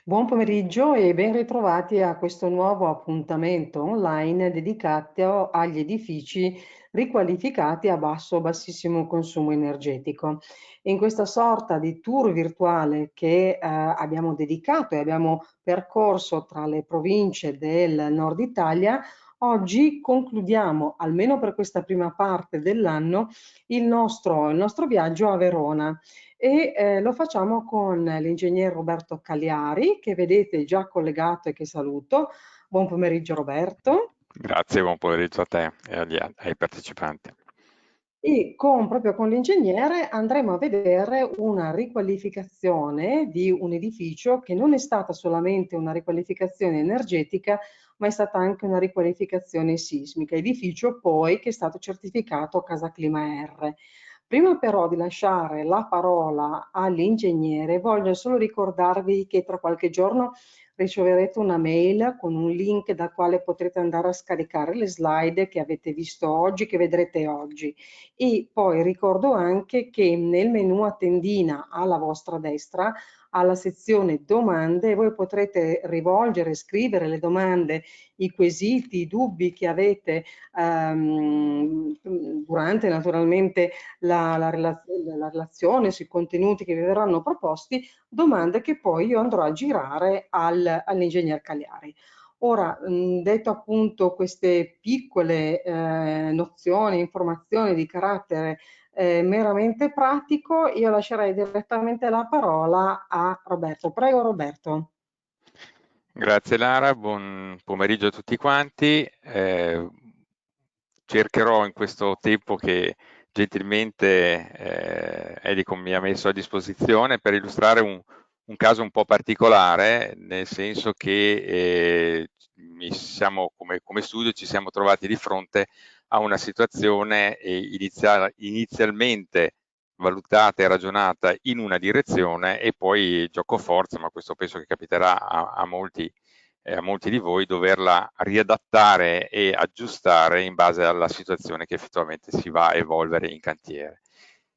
Buon pomeriggio e ben ritrovati a questo nuovo appuntamento online dedicato agli edifici riqualificati a bassissimo consumo energetico. In questa sorta di tour virtuale che abbiamo dedicato e abbiamo percorso tra le province del nord Italia, oggi concludiamo, almeno per questa prima parte dell'anno, il nostro viaggio a Verona e lo facciamo con l'ingegner Roberto Cagliari, che vedete già collegato e che saluto. Buon pomeriggio Roberto. Grazie, buon pomeriggio a te e ai partecipanti. E proprio con l'ingegnere andremo a vedere una riqualificazione di un edificio che non è stata solamente una riqualificazione energetica, ma è stata anche una riqualificazione sismica. Edificio poi che è stato certificato Casa Clima R. Prima però di lasciare la parola all'ingegnere, voglio solo ricordarvi che tra qualche giorno riceverete una mail con un link dal quale potrete andare a scaricare le slide che avete visto oggi, che vedrete oggi. E poi ricordo anche che nel menu a tendina alla vostra destra, alla sezione domande, voi potrete rivolgere, scrivere le domande, i quesiti, i dubbi che avete durante naturalmente la relazione sui contenuti che vi verranno proposti, domande che poi io andrò a girare all'ingegner Cagliari. Ora, detto appunto queste piccole nozioni, informazioni di carattere meramente pratico, io lascerei direttamente la parola a Roberto. Prego Roberto. Grazie Lara, buon pomeriggio a tutti quanti. Cercherò in questo tempo che gentilmente Edicom mi ha messo a disposizione per illustrare un caso un po' particolare, nel senso che come studio ci siamo trovati di fronte a una situazione inizialmente valutata e ragionata in una direzione e poi gioco forza, ma questo penso che capiterà a molti di voi, doverla riadattare e aggiustare in base alla situazione che effettivamente si va a evolvere in cantiere.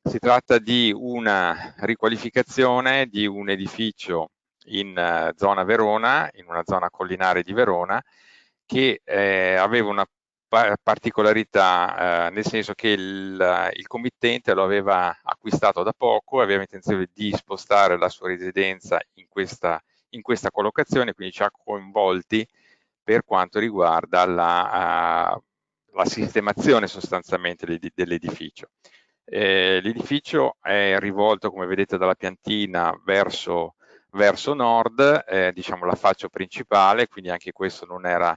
Si tratta di una riqualificazione di un edificio in zona Verona, in una zona collinare di Verona, che aveva una particolarità, nel senso che il committente lo aveva acquistato da poco, aveva intenzione di spostare la sua residenza in questa collocazione, quindi ci ha coinvolti per quanto riguarda la sistemazione sostanzialmente dell'edificio. L'edificio è rivolto, come vedete dalla piantina, verso nord, diciamo la faccia principale, quindi anche questo non era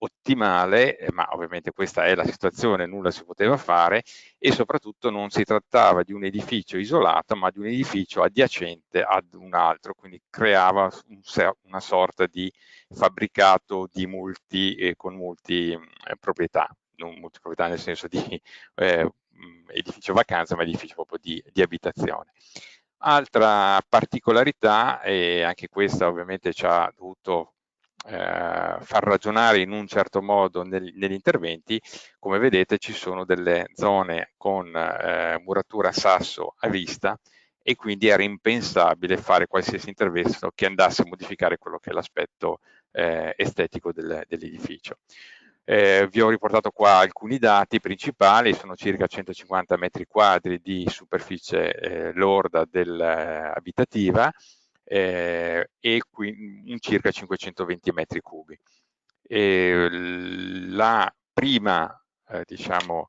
ottimale, ma ovviamente questa è la situazione, nulla si poteva fare, e soprattutto non si trattava di un edificio isolato, ma di un edificio adiacente ad un altro, quindi creava una sorta di fabbricato di con multi proprietà, non multiproprietà nel senso di edificio vacanza, ma edificio proprio di abitazione. Altra particolarità, e anche questa ovviamente ci ha dovuto far ragionare in un certo modo negli interventi, come vedete ci sono delle zone con muratura a sasso a vista e quindi era impensabile fare qualsiasi intervento che andasse a modificare quello che è l'aspetto estetico dell'edificio. Vi ho riportato qua alcuni dati principali, sono circa 150 metri quadri di superficie lorda abitativa e in circa 520 metri cubi. La prima diciamo,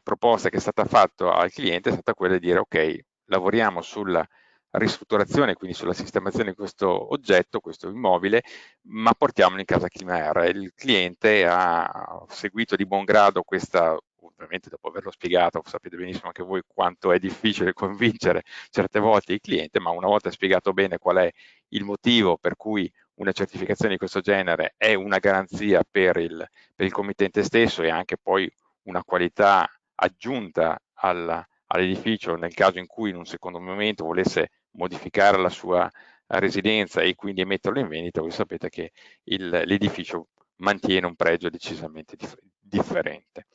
proposta che è stata fatta al cliente è stata quella di dire ok, lavoriamo sulla ristrutturazione, quindi sulla sistemazione di questo oggetto, questo immobile, ma portiamolo in casa Clima R. Il cliente ha seguito di buon grado questa, ovviamente dopo averlo spiegato, sapete benissimo anche voi quanto è difficile convincere certe volte il cliente, ma una volta spiegato bene qual è il motivo per cui una certificazione di questo genere è una garanzia per il committente stesso e anche poi una qualità aggiunta all'edificio nel caso in cui in un secondo momento volesse modificare la sua residenza e quindi metterlo in vendita, voi sapete che l'edificio mantiene un pregio decisamente differente.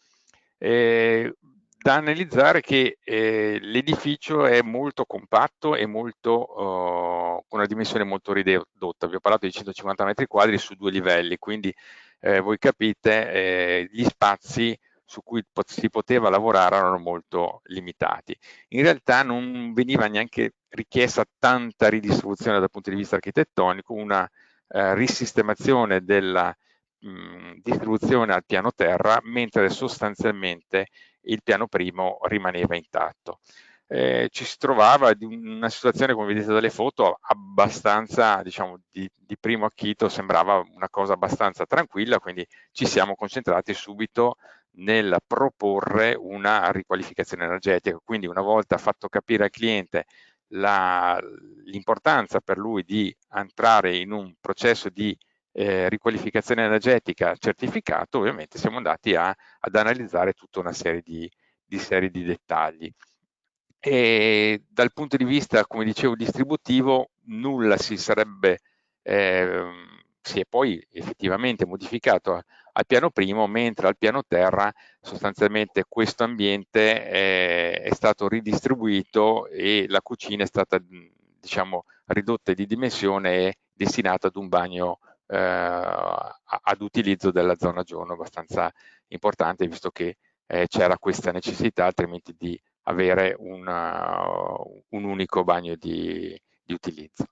da analizzare che l'edificio è molto compatto e con una dimensione molto ridotta. Vi ho parlato di 150 metri quadri su 2 livelli, quindi voi capite gli spazi su cui si poteva lavorare erano molto limitati. In realtà non veniva neanche richiesta tanta ridistribuzione dal punto di vista architettonico, una risistemazione della distribuzione al piano terra, mentre sostanzialmente il piano primo rimaneva intatto. Ci si trovava in una situazione, come vedete dalle foto, abbastanza, diciamo, di primo acchito sembrava una cosa abbastanza tranquilla, quindi ci siamo concentrati subito nel proporre una riqualificazione energetica. Quindi una volta fatto capire al cliente l'importanza per lui di entrare in un processo di riqualificazione energetica certificato, ovviamente siamo andati ad analizzare tutta una serie di dettagli. E dal punto di vista, come dicevo, distributivo, nulla si è poi effettivamente modificato al piano primo, mentre al piano terra sostanzialmente questo ambiente è stato ridistribuito e la cucina è stata, diciamo, ridotta di dimensione e destinata ad un bagno ad utilizzo della zona giorno abbastanza importante, visto che c'era questa necessità altrimenti di avere un unico bagno di utilizzo.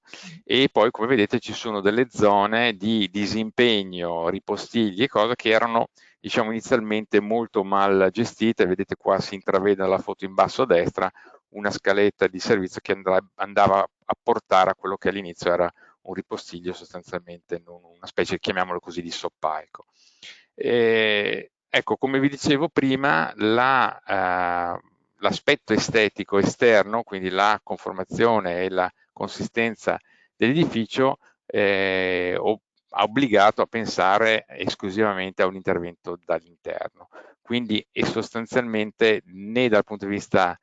E poi, come vedete, ci sono delle zone di disimpegno, ripostigli e cose che erano, diciamo, inizialmente molto mal gestite. Vedete qua si intravede nella foto in basso a destra una scaletta di servizio che andava a portare a quello che all'inizio era un ripostiglio, sostanzialmente una specie, chiamiamolo così, di soppalco. Ecco, come vi dicevo prima, l'aspetto estetico esterno, quindi la conformazione e la consistenza dell'edificio, ha obbligato a pensare esclusivamente a un intervento dall'interno. Quindi sostanzialmente né dal punto di vista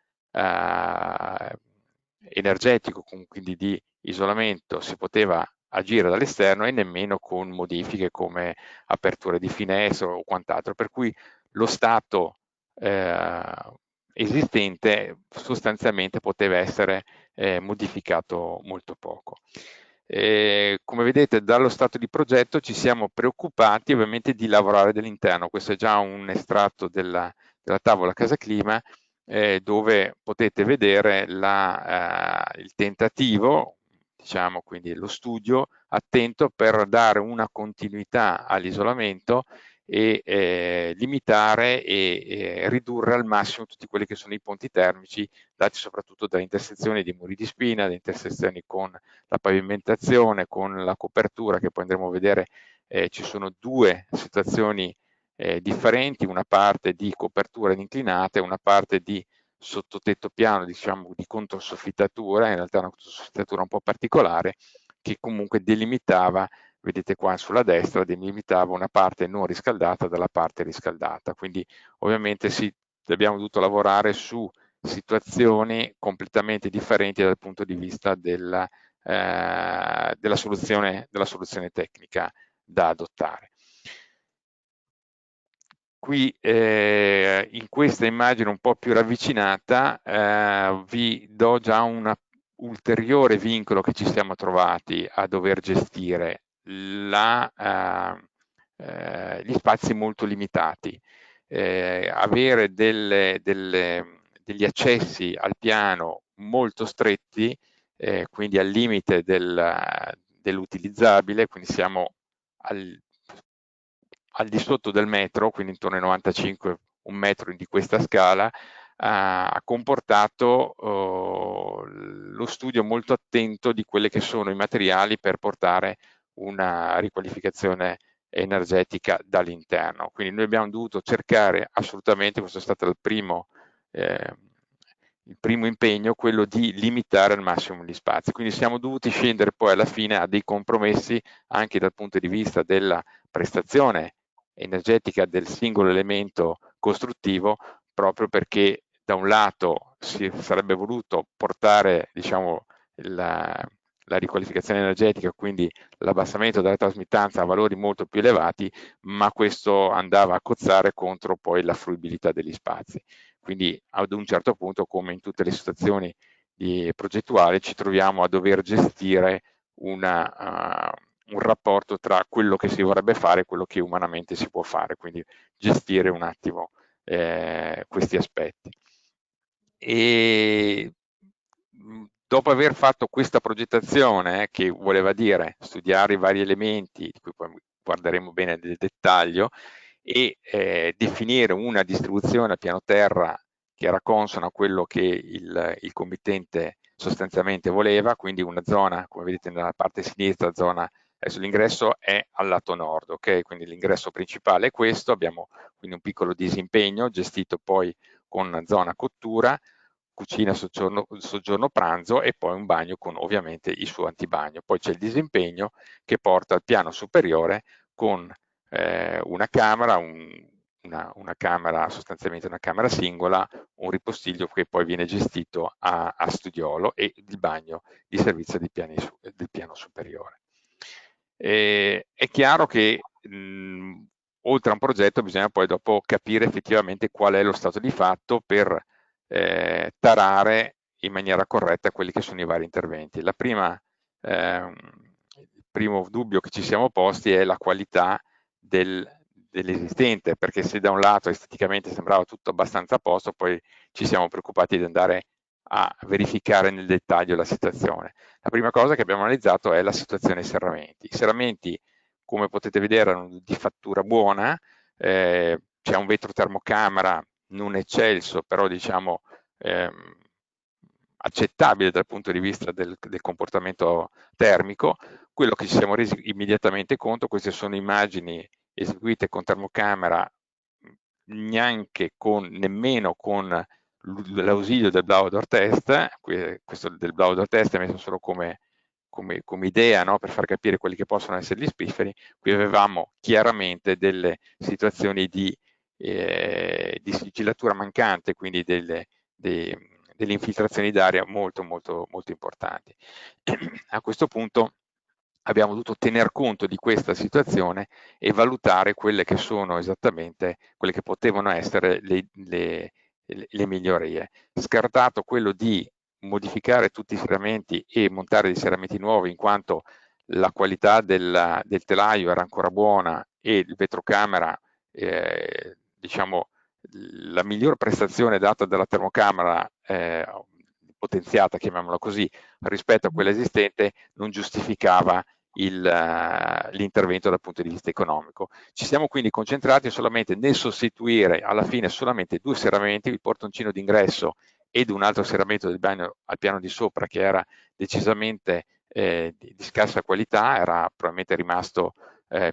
energetico, quindi di isolamento, si poteva agire dall'esterno e nemmeno con modifiche come aperture di finestre o quant'altro, per cui lo stato esistente sostanzialmente poteva essere modificato molto poco. Come vedete dallo stato di progetto ci siamo preoccupati ovviamente di lavorare dall'interno. Questo è già un estratto della tavola Casa Clima, dove potete vedere il tentativo, diciamo, quindi lo studio attento per dare una continuità all'isolamento e limitare e ridurre al massimo tutti quelli che sono i ponti termici dati soprattutto da intersezioni di muri di spina, da intersezioni con la pavimentazione, con la copertura, che poi andremo a vedere. Ci sono due situazioni differenti, una parte di copertura inclinata e una parte di sottotetto piano, diciamo di controsoffittatura, in realtà è una controsoffittatura un po' particolare, che comunque delimitava, vedete qua sulla destra, delimitava una parte non riscaldata dalla parte riscaldata. Quindi ovviamente abbiamo dovuto lavorare su situazioni completamente differenti dal punto di vista della soluzione tecnica da adottare. Qui in questa immagine un po' più ravvicinata vi do già un ulteriore vincolo che ci siamo trovati a dover gestire, gli spazi molto limitati. Avere degli accessi al piano molto stretti, quindi al limite dell'utilizzabile, quindi siamo al di sotto del metro, quindi intorno ai 95, un metro di questa scala, ha comportato lo studio molto attento di quelli che sono i materiali per portare una riqualificazione energetica dall'interno. Quindi noi abbiamo dovuto cercare assolutamente, questo è stato il primo impegno, quello di limitare al massimo gli spazi. Quindi siamo dovuti scendere poi alla fine a dei compromessi anche dal punto di vista della prestazione energetica del singolo elemento costruttivo, proprio perché da un lato si sarebbe voluto portare, diciamo, la riqualificazione energetica, quindi l'abbassamento della trasmittanza a valori molto più elevati, ma questo andava a cozzare contro poi la fruibilità degli spazi. quindi ad un certo punto, come in tutte le situazioni progettuali, ci troviamo a dover gestire un rapporto tra quello che si vorrebbe fare e quello che umanamente si può fare, quindi gestire un attimo questi aspetti. E dopo aver fatto questa progettazione, che voleva dire studiare i vari elementi, di cui poi guarderemo bene nel dettaglio, e definire una distribuzione a piano terra che era consona a quello che il committente sostanzialmente voleva, quindi una zona, come vedete nella parte sinistra, zona, adesso l'ingresso è al lato nord, ok? Quindi l'ingresso principale è questo, abbiamo quindi un piccolo disimpegno gestito poi con una zona cottura, cucina, soggiorno pranzo e poi un bagno con ovviamente il suo antibagno. Poi c'è il disimpegno che porta al piano superiore con una camera, una camera, sostanzialmente una camera singola, un ripostiglio che poi viene gestito a studiolo e il bagno di servizio del piano superiore. È chiaro che oltre a un progetto bisogna poi dopo capire effettivamente qual è lo stato di fatto per tarare in maniera corretta quelli che sono i vari interventi. Il primo dubbio che ci siamo posti è la qualità dell'esistente, perché se da un lato esteticamente sembrava tutto abbastanza a posto, poi ci siamo preoccupati di andare a verificare nel dettaglio la situazione. La prima cosa che abbiamo analizzato è la situazione dei serramenti. I serramenti, come potete vedere, erano di fattura buona, c'è un vetro termocamera non eccelso, però diciamo accettabile dal punto di vista del comportamento termico. Quello che ci siamo resi immediatamente conto, queste sono immagini eseguite con termocamera, nemmeno con l'ausilio del Blaudor test, questo del Blaudor test è messo solo come idea, no? Per far capire quelli che possono essere gli spifferi. Qui avevamo chiaramente delle situazioni di sigillatura mancante, quindi delle infiltrazioni d'aria molto importanti. A questo punto abbiamo dovuto tener conto di questa situazione e valutare quelle che sono esattamente quelle che potevano essere le migliorie. Scartato quello di modificare tutti i serramenti e montare dei serramenti nuovi, in quanto la qualità del telaio era ancora buona e il vetrocamera, diciamo, la miglior prestazione data dalla termocamera potenziata, chiamiamola così, rispetto a quella esistente non giustificava l'intervento dal punto di vista economico. Ci siamo quindi concentrati solamente nel sostituire alla fine solamente 2 serramenti, il portoncino d'ingresso ed un altro serramento del bagno al piano di sopra che era decisamente di scarsa qualità, era probabilmente rimasto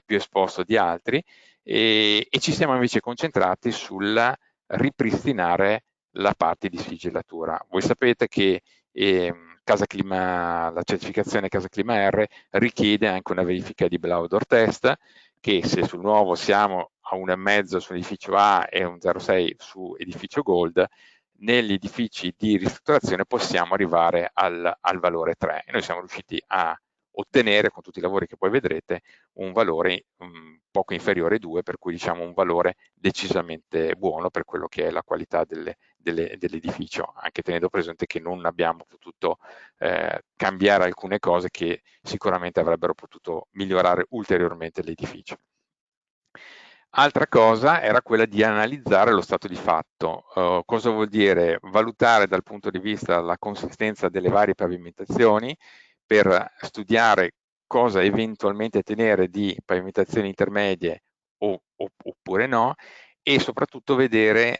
più esposto di altri, e ci siamo invece concentrati sul ripristinare la parte di sigillatura. Voi sapete che la certificazione Casa Clima R richiede anche una verifica di Blaudor test, che se sul nuovo siamo a 1,5 su edificio A e un 0,6 su edificio Gold, negli edifici di ristrutturazione possiamo arrivare al valore 3 e noi siamo riusciti a ottenere, con tutti i lavori che poi vedrete, un valore poco inferiore a 2, per cui diciamo un valore decisamente buono per quello che è la qualità dell'edificio, anche tenendo presente che non abbiamo potuto cambiare alcune cose che sicuramente avrebbero potuto migliorare ulteriormente l'edificio. Altra cosa era quella di analizzare lo stato di fatto. Cosa vuol dire? Valutare dal punto di vista la consistenza delle varie pavimentazioni per studiare cosa eventualmente tenere di pavimentazioni intermedie oppure no, e soprattutto vedere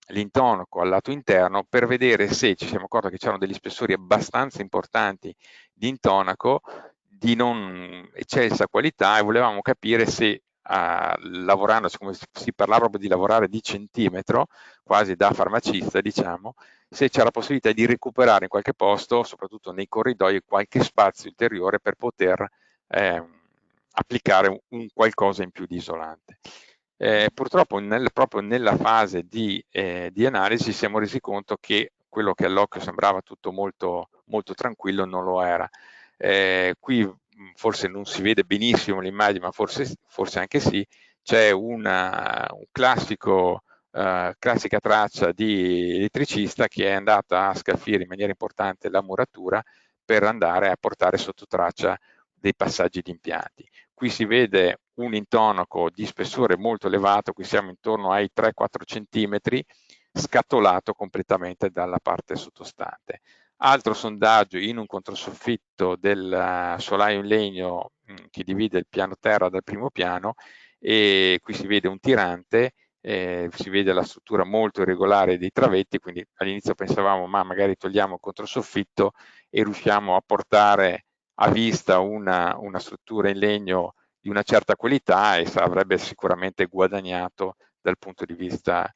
l'intonaco al lato interno per vedere se ci siamo accorti che c'erano degli spessori abbastanza importanti di intonaco di non eccelsa qualità, e volevamo capire se lavorando, siccome si parlava proprio di lavorare di centimetro, quasi da farmacista diciamo, se c'era la possibilità di recuperare in qualche posto, soprattutto nei corridoi, qualche spazio ulteriore per poter applicare un qualcosa in più di isolante. Purtroppo proprio nella fase di analisi ci siamo resi conto che quello che all'occhio sembrava tutto molto tranquillo non lo era. Qui forse non si vede benissimo l'immagine, ma forse anche sì, c'è un classico classica traccia di elettricista che è andata a scalfire in maniera importante la muratura per andare a portare sotto traccia dei passaggi di impianti. Qui si vede un intonaco di spessore molto elevato, qui siamo intorno ai 3-4 centimetri, scatolato completamente dalla parte sottostante. Altro sondaggio in un controsoffitto del solaio in legno che divide il piano terra dal primo piano, e qui si vede un tirante, si vede la struttura molto irregolare dei travetti, quindi all'inizio pensavamo ma magari togliamo il controsoffitto e riusciamo a portare a vista una struttura in legno di una certa qualità, e avrebbe sicuramente guadagnato dal punto di vista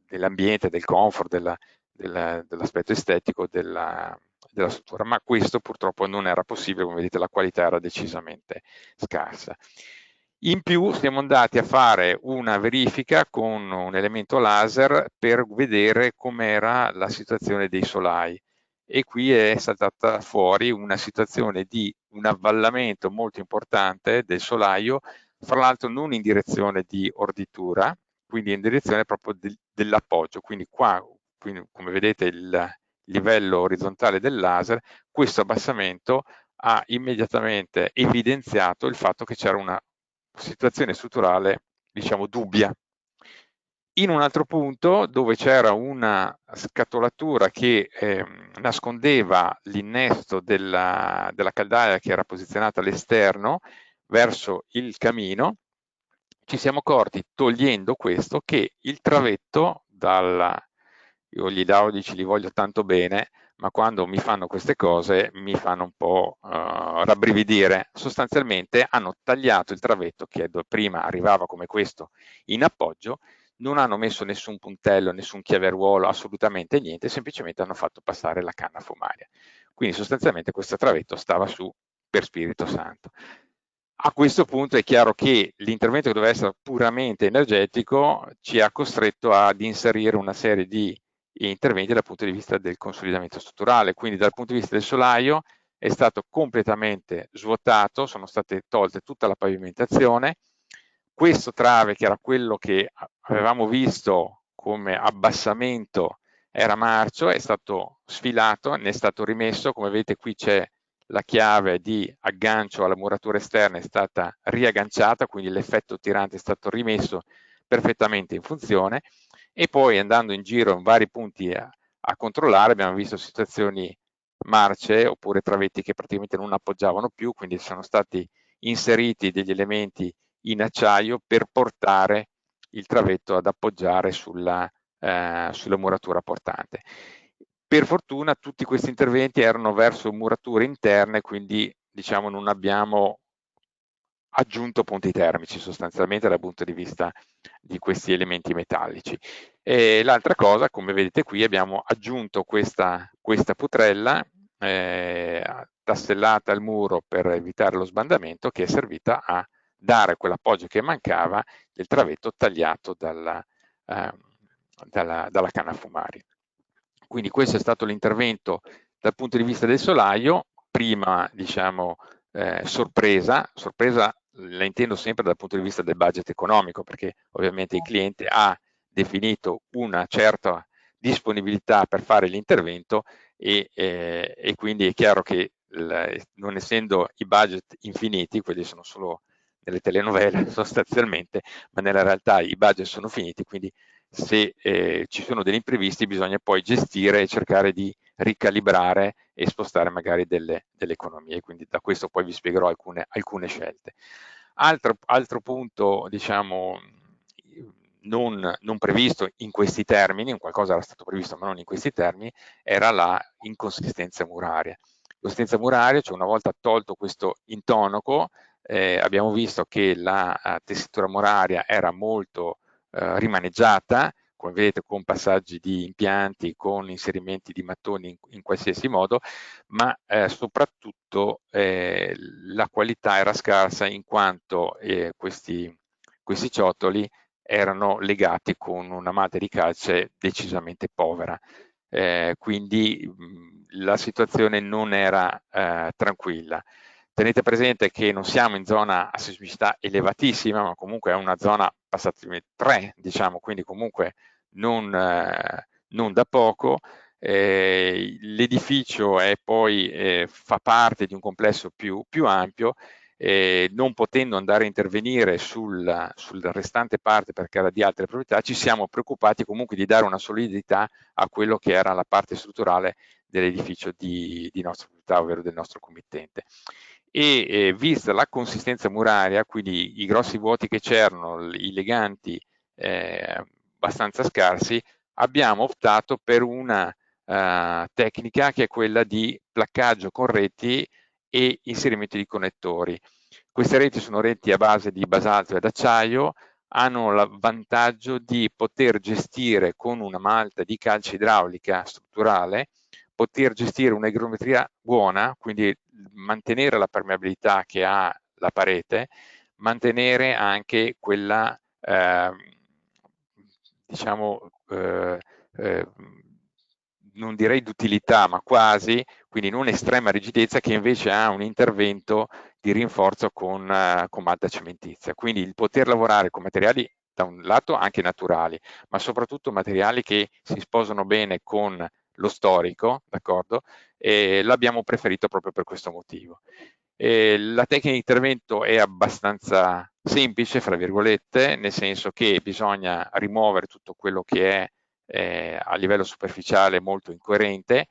dell'ambiente, del comfort, dell'aspetto estetico della struttura, ma questo purtroppo non era possibile. Come vedete la qualità era decisamente scarsa. In più siamo andati a fare una verifica con un elemento laser per vedere com'era la situazione dei solai, e qui è saltata fuori una situazione di un avvallamento molto importante del solaio, fra l'altro non in direzione di orditura, quindi in direzione proprio dell'appoggio. Quindi qua, come vedete, il livello orizzontale del laser, questo abbassamento ha immediatamente evidenziato il fatto che c'era una situazione strutturale, diciamo, dubbia. In un altro punto, dove c'era una scatolatura che nascondeva l'innesto della caldaia che era posizionata all'esterno verso il camino, ci siamo accorti, togliendo questo, che il travetto io gli idraulici li voglio tanto bene, ma quando mi fanno queste cose mi fanno un po' rabbrividire. Sostanzialmente hanno tagliato il travetto che prima arrivava come questo in appoggio, non hanno messo nessun puntello, nessun chiaveruolo, assolutamente niente, semplicemente hanno fatto passare la canna fumaria. Quindi sostanzialmente questo travetto stava su per Spirito Santo. A questo punto è chiaro che l'intervento, che doveva essere puramente energetico, ci ha costretto ad inserire una serie di interventi dal punto di vista del consolidamento strutturale. Quindi dal punto di vista del solaio è stato completamente svuotato, sono state tolte tutta la pavimentazione. Questo trave, che era quello che avevamo visto come abbassamento, era marcio, è stato sfilato, ne è stato rimesso. Come vedete qui c'è la chiave di aggancio alla muratura esterna, è stata riagganciata, quindi l'effetto tirante è stato rimesso perfettamente in funzione. E poi, andando in giro in vari punti a controllare, abbiamo visto situazioni marce oppure travetti che praticamente non appoggiavano più, quindi sono stati inseriti degli elementi in acciaio per portare il travetto ad appoggiare sulla muratura portante. Per fortuna tutti questi interventi erano verso murature interne, quindi diciamo non abbiamo aggiunto punti termici sostanzialmente dal punto di vista di questi elementi metallici. L'altra cosa, come vedete qui, abbiamo aggiunto questa putrella tassellata al muro per evitare lo sbandamento, che è servita a dare quell'appoggio che mancava del travetto tagliato dalla canna fumaria. Quindi questo è stato l'intervento dal punto di vista del solaio. Prima, diciamo, sorpresa la intendo sempre dal punto di vista del budget economico, perché ovviamente il cliente ha definito una certa disponibilità per fare l'intervento, e quindi è chiaro che non essendo i budget infiniti, quelli sono solo nelle telenovele sostanzialmente, ma nella realtà i budget sono finiti, quindi se ci sono degli imprevisti bisogna poi gestire e cercare di ricalibrare e spostare magari delle economie. Quindi da questo poi vi spiegherò alcune scelte. Altro punto, diciamo, non previsto in questi termini, qualcosa era stato previsto ma non in questi termini, era la inconsistenza muraria. L'inconsistenza muraria, cioè una volta tolto questo intonaco, abbiamo visto che la tessitura muraria era molto rimaneggiata, come vedete, con passaggi di impianti, con inserimenti di mattoni in qualsiasi modo, ma soprattutto la qualità era scarsa, in quanto questi ciottoli erano legati con una malta di calce decisamente povera. Quindi la situazione non era tranquilla. Tenete presente che non siamo in zona a sismicità elevatissima, ma comunque è una zona passati 3, diciamo, quindi comunque non da poco. L'edificio fa parte di un complesso più ampio, non potendo andare a intervenire sul restante parte perché era di altre proprietà, ci siamo preoccupati comunque di dare una solidità a quello che era la parte strutturale dell'edificio di nostra proprietà, ovvero del nostro committente. Vista la consistenza muraria, quindi i grossi vuoti che c'erano, i leganti abbastanza scarsi, abbiamo optato per una tecnica che è quella di placcaggio con reti e inserimento di connettori. Queste reti sono reti a base di basalto ed acciaio, hanno il vantaggio di poter gestire con una malta di calce idraulica strutturale, poter gestire una igrometria buona, quindi mantenere la permeabilità che ha la parete, mantenere anche quella, diciamo, non direi d'utilità, ma quasi, quindi non estrema rigidezza, che invece ha un intervento di rinforzo con malta cementizia. Quindi il poter lavorare con materiali da un lato anche naturali, ma soprattutto materiali che si sposano bene con lo storico, d'accordo? E l'abbiamo preferito proprio per questo motivo. La tecnica di intervento è abbastanza semplice, fra virgolette, nel senso che bisogna rimuovere tutto quello che è a livello superficiale molto incoerente,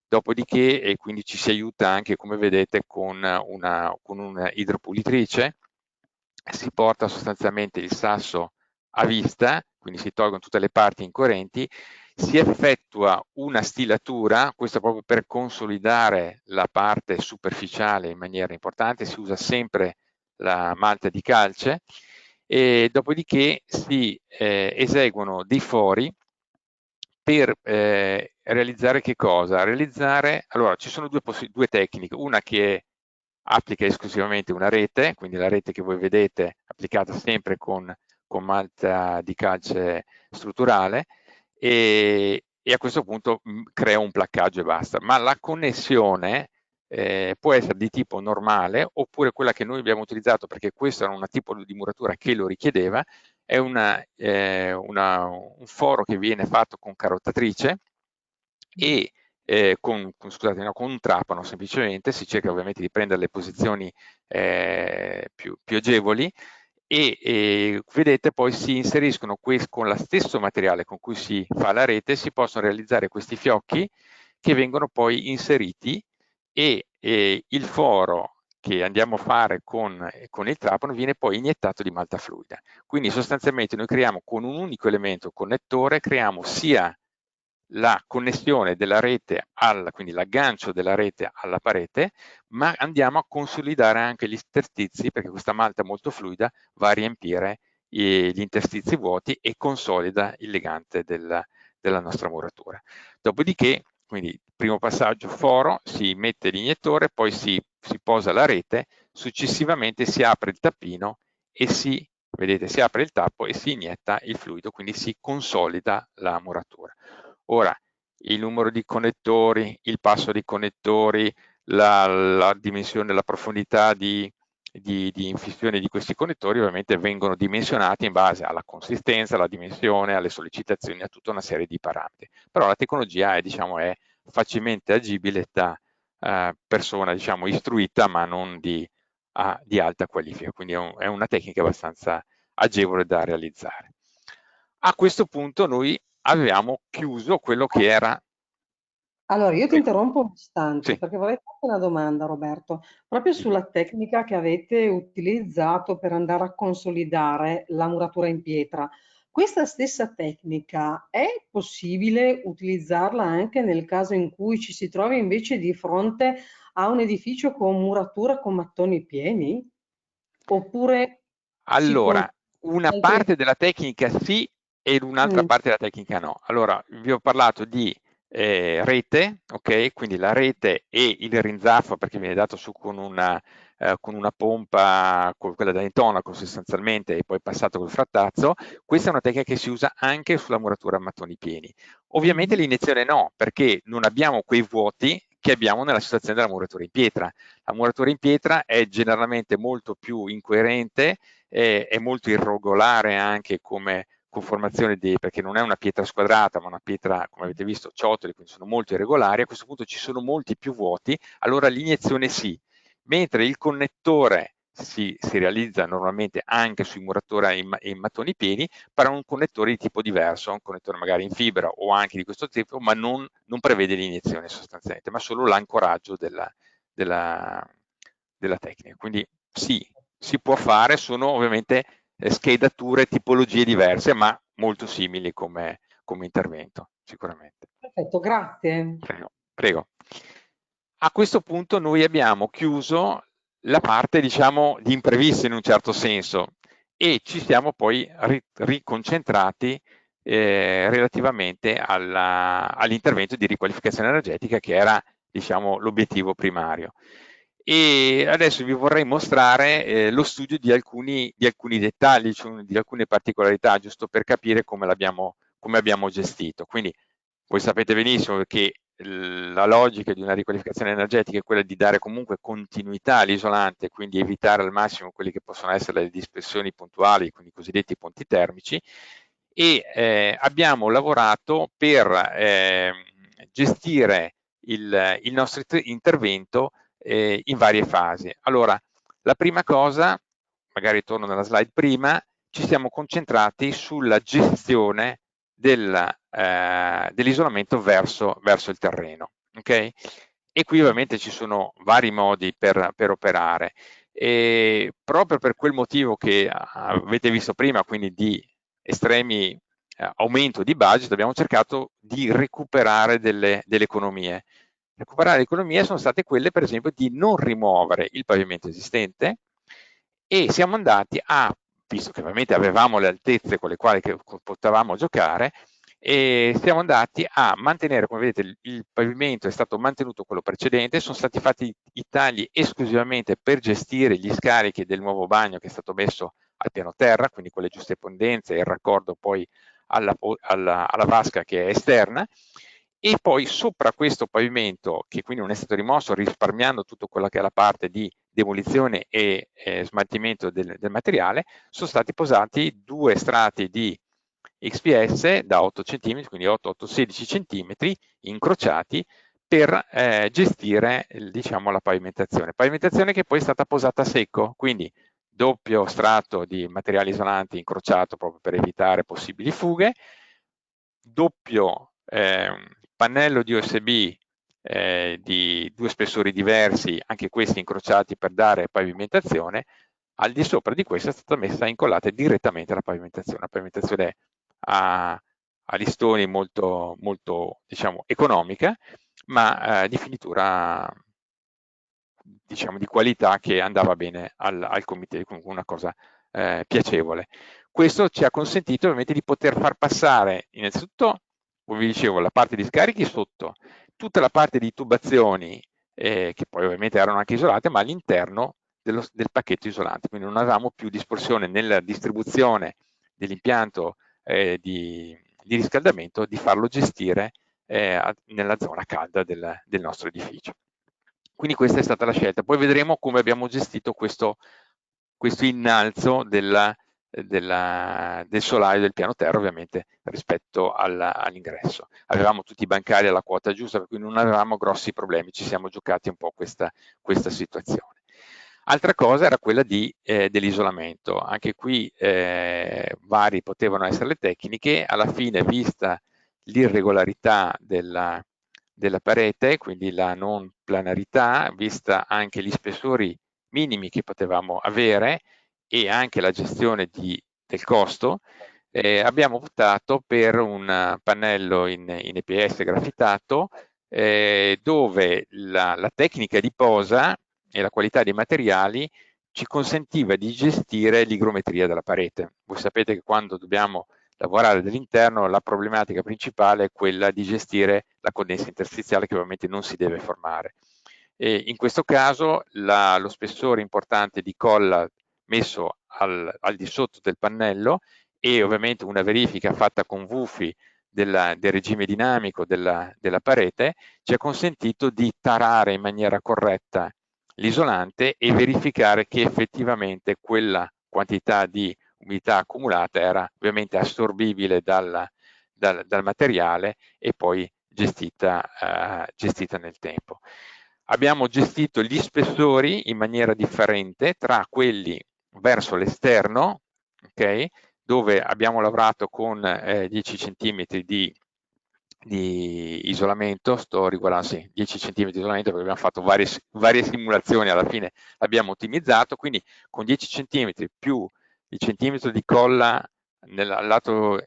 dopodiché quindi ci si aiuta anche, come vedete, con una idropulitrice, si porta sostanzialmente il sasso a vista, quindi si tolgono tutte le parti incoerenti, si effettua una stilatura, questo proprio per consolidare la parte superficiale in maniera importante, si usa sempre la malta di calce, e dopodiché si eseguono dei fori per realizzare che cosa? Allora, ci sono due tecniche, una che applica esclusivamente una rete, quindi la rete che voi vedete applicata sempre con malta di calce strutturale, e a questo punto crea un placcaggio e basta. Ma la connessione può essere di tipo normale, oppure quella che noi abbiamo utilizzato, perché questo era un tipo di muratura che lo richiedeva, è un foro che viene fatto con carottatrice e scusate, no, con un trapano semplicemente, si cerca ovviamente di prendere le posizioni più agevoli, e vedete poi si inseriscono con lo stesso materiale con cui si fa la rete, si possono realizzare questi fiocchi che vengono poi inseriti, e il foro che andiamo a fare con il trapano viene poi iniettato di malta fluida. Quindi sostanzialmente noi creiamo con un unico elemento connettore, creiamo sia la connessione della rete, quindi l'aggancio della rete alla parete, ma andiamo a consolidare anche gli interstizi, perché questa malta molto fluida va a riempire gli interstizi vuoti e consolida il legante della nostra muratura. Dopodiché, quindi primo passaggio foro, si mette l'iniettore, poi si posa la rete, successivamente si apre il tappino e vedete, si apre il tappo e si inietta il fluido, quindi si consolida la muratura. Ora, il numero di connettori, il passo dei connettori, la dimensione, la profondità di infissione di questi connettori ovviamente vengono dimensionati in base alla consistenza, alla dimensione, alle sollecitazioni, a tutta una serie di parametri. Però la tecnologia è facilmente agibile da persona, diciamo, istruita, ma non di alta qualifica, quindi è una tecnica abbastanza agevole da realizzare. A questo punto noi avevamo chiuso quello che era... Allora, io ti interrompo un istante Sì. perché vorrei farti una domanda, Roberto, proprio sulla tecnica che avete utilizzato per andare a consolidare la muratura in pietra. Questa stessa tecnica è possibile utilizzarla anche nel caso in cui ci si trovi invece di fronte a un edificio con muratura con mattoni pieni? Oppure si Allora, una altri... parte della tecnica sì e un'altra Mm. parte della tecnica no. Allora, vi ho parlato di rete, ok? Quindi la rete e il rinzaffo, perché viene dato su con una pompa, con quella da intonaco sostanzialmente, e poi passato col frattazzo. Questa è una tecnica che si usa anche sulla muratura a mattoni pieni. Ovviamente Mhm. l'iniezione no, perché non abbiamo quei vuoti che abbiamo nella situazione della muratura in pietra. La muratura in pietra è generalmente molto più incoerente, è molto irregolare anche come conformazione perché non è una pietra squadrata, ma una pietra, come avete visto, ciotoli, quindi sono molto irregolari. A questo punto ci sono molti più vuoti, allora l'iniezione sì, mentre il connettore si realizza normalmente anche sui muratori in mattoni pieni, però un connettore di tipo diverso, un connettore magari in fibra o anche di questo tipo, ma non prevede l'iniezione sostanzialmente, ma solo l'ancoraggio della tecnica. Quindi sì, si può fare, sono ovviamente schedature, tipologie diverse, ma molto simili come intervento, sicuramente. Perfetto, grazie. Prego, prego. A questo punto noi abbiamo chiuso la parte, diciamo, di imprevisti in un certo senso e ci siamo poi riconcentrati relativamente all'intervento di riqualificazione energetica che era, diciamo, l'obiettivo primario. E adesso vi vorrei mostrare lo studio di alcuni dettagli, cioè di alcune particolarità, giusto per capire come abbiamo gestito. Quindi voi sapete benissimo che la logica di una riqualificazione energetica è quella di dare comunque continuità all'isolante, quindi evitare al massimo quelli che possono essere le dispersioni puntuali, quindi i cosiddetti ponti termici, e abbiamo lavorato per gestire il nostro intervento in varie fasi. Allora, la prima cosa, magari torno nella slide prima, ci siamo concentrati sulla gestione dell'isolamento verso il terreno. Okay? E qui ovviamente ci sono vari modi per operare. E proprio per quel motivo che avete visto prima, quindi di estremi aumento di budget, abbiamo cercato di recuperare delle economie. Recuperare le economie sono state quelle, per esempio, di non rimuovere il pavimento esistente e siamo andati visto che ovviamente avevamo le altezze con le quali potevamo giocare, e siamo andati a mantenere, come vedete, il pavimento è stato mantenuto quello precedente, sono stati fatti i tagli esclusivamente per gestire gli scarichi del nuovo bagno che è stato messo al piano terra, quindi con le giuste pendenze e il raccordo poi alla vasca che è esterna, e poi sopra questo pavimento, che quindi non è stato rimosso, risparmiando tutto quella che è la parte di demolizione e smaltimento del materiale, sono stati posati 2 strati di XPS da 8 cm, quindi 8-16 cm, incrociati per gestire diciamo, la pavimentazione che poi è stata posata a secco, quindi doppio strato di materiale isolante incrociato proprio per evitare possibili fughe, doppio pannello di USB di 2 spessori diversi, anche questi incrociati per dare pavimentazione. Al di sopra di questo è stata incollata direttamente la pavimentazione a listoni molto, molto diciamo, economica, ma di finitura diciamo, di qualità che andava bene al comité, comunque una cosa piacevole. Questo ci ha consentito ovviamente di poter far passare innanzitutto, come vi dicevo, la parte di scarichi sotto, tutta la parte di tubazioni che poi ovviamente erano anche isolate, ma all'interno del pacchetto isolante, quindi non avevamo più dispersione nella distribuzione dell'impianto di riscaldamento, di farlo gestire nella zona calda del nostro edificio. Quindi questa è stata la scelta. Poi vedremo come abbiamo gestito questo innalzo del solaio del piano terra, ovviamente, rispetto all'ingresso. Avevamo tutti i bancari alla quota giusta, per cui non avevamo grossi problemi, ci siamo giocati un po' questa situazione. Altra cosa era quella dell'isolamento. Anche qui vari potevano essere le tecniche, alla fine, vista l'irregolarità della parete, quindi la non planarità, vista anche gli spessori minimi che potevamo avere e anche la gestione del costo, abbiamo optato per un pannello in EPS grafitato dove la tecnica di posa e la qualità dei materiali ci consentiva di gestire l'igrometria della parete. Voi sapete che quando dobbiamo lavorare dall'interno la problematica principale è quella di gestire la condensa interstiziale che ovviamente non si deve formare. E in questo caso lo spessore importante di colla messo al di sotto del pannello e ovviamente una verifica fatta con Wufi del regime dinamico della parete, ci ha consentito di tarare in maniera corretta l'isolante e verificare che effettivamente quella quantità di umidità accumulata era ovviamente assorbibile dal materiale e poi gestita nel tempo. Abbiamo gestito gli spessori in maniera differente tra quelli verso l'esterno, okay, dove abbiamo lavorato con 10 cm di isolamento, sto riguardando, sì, 10 cm di isolamento perché abbiamo fatto varie simulazioni, alla fine l'abbiamo ottimizzato, quindi con 10 cm più il centimetro di colla nel lato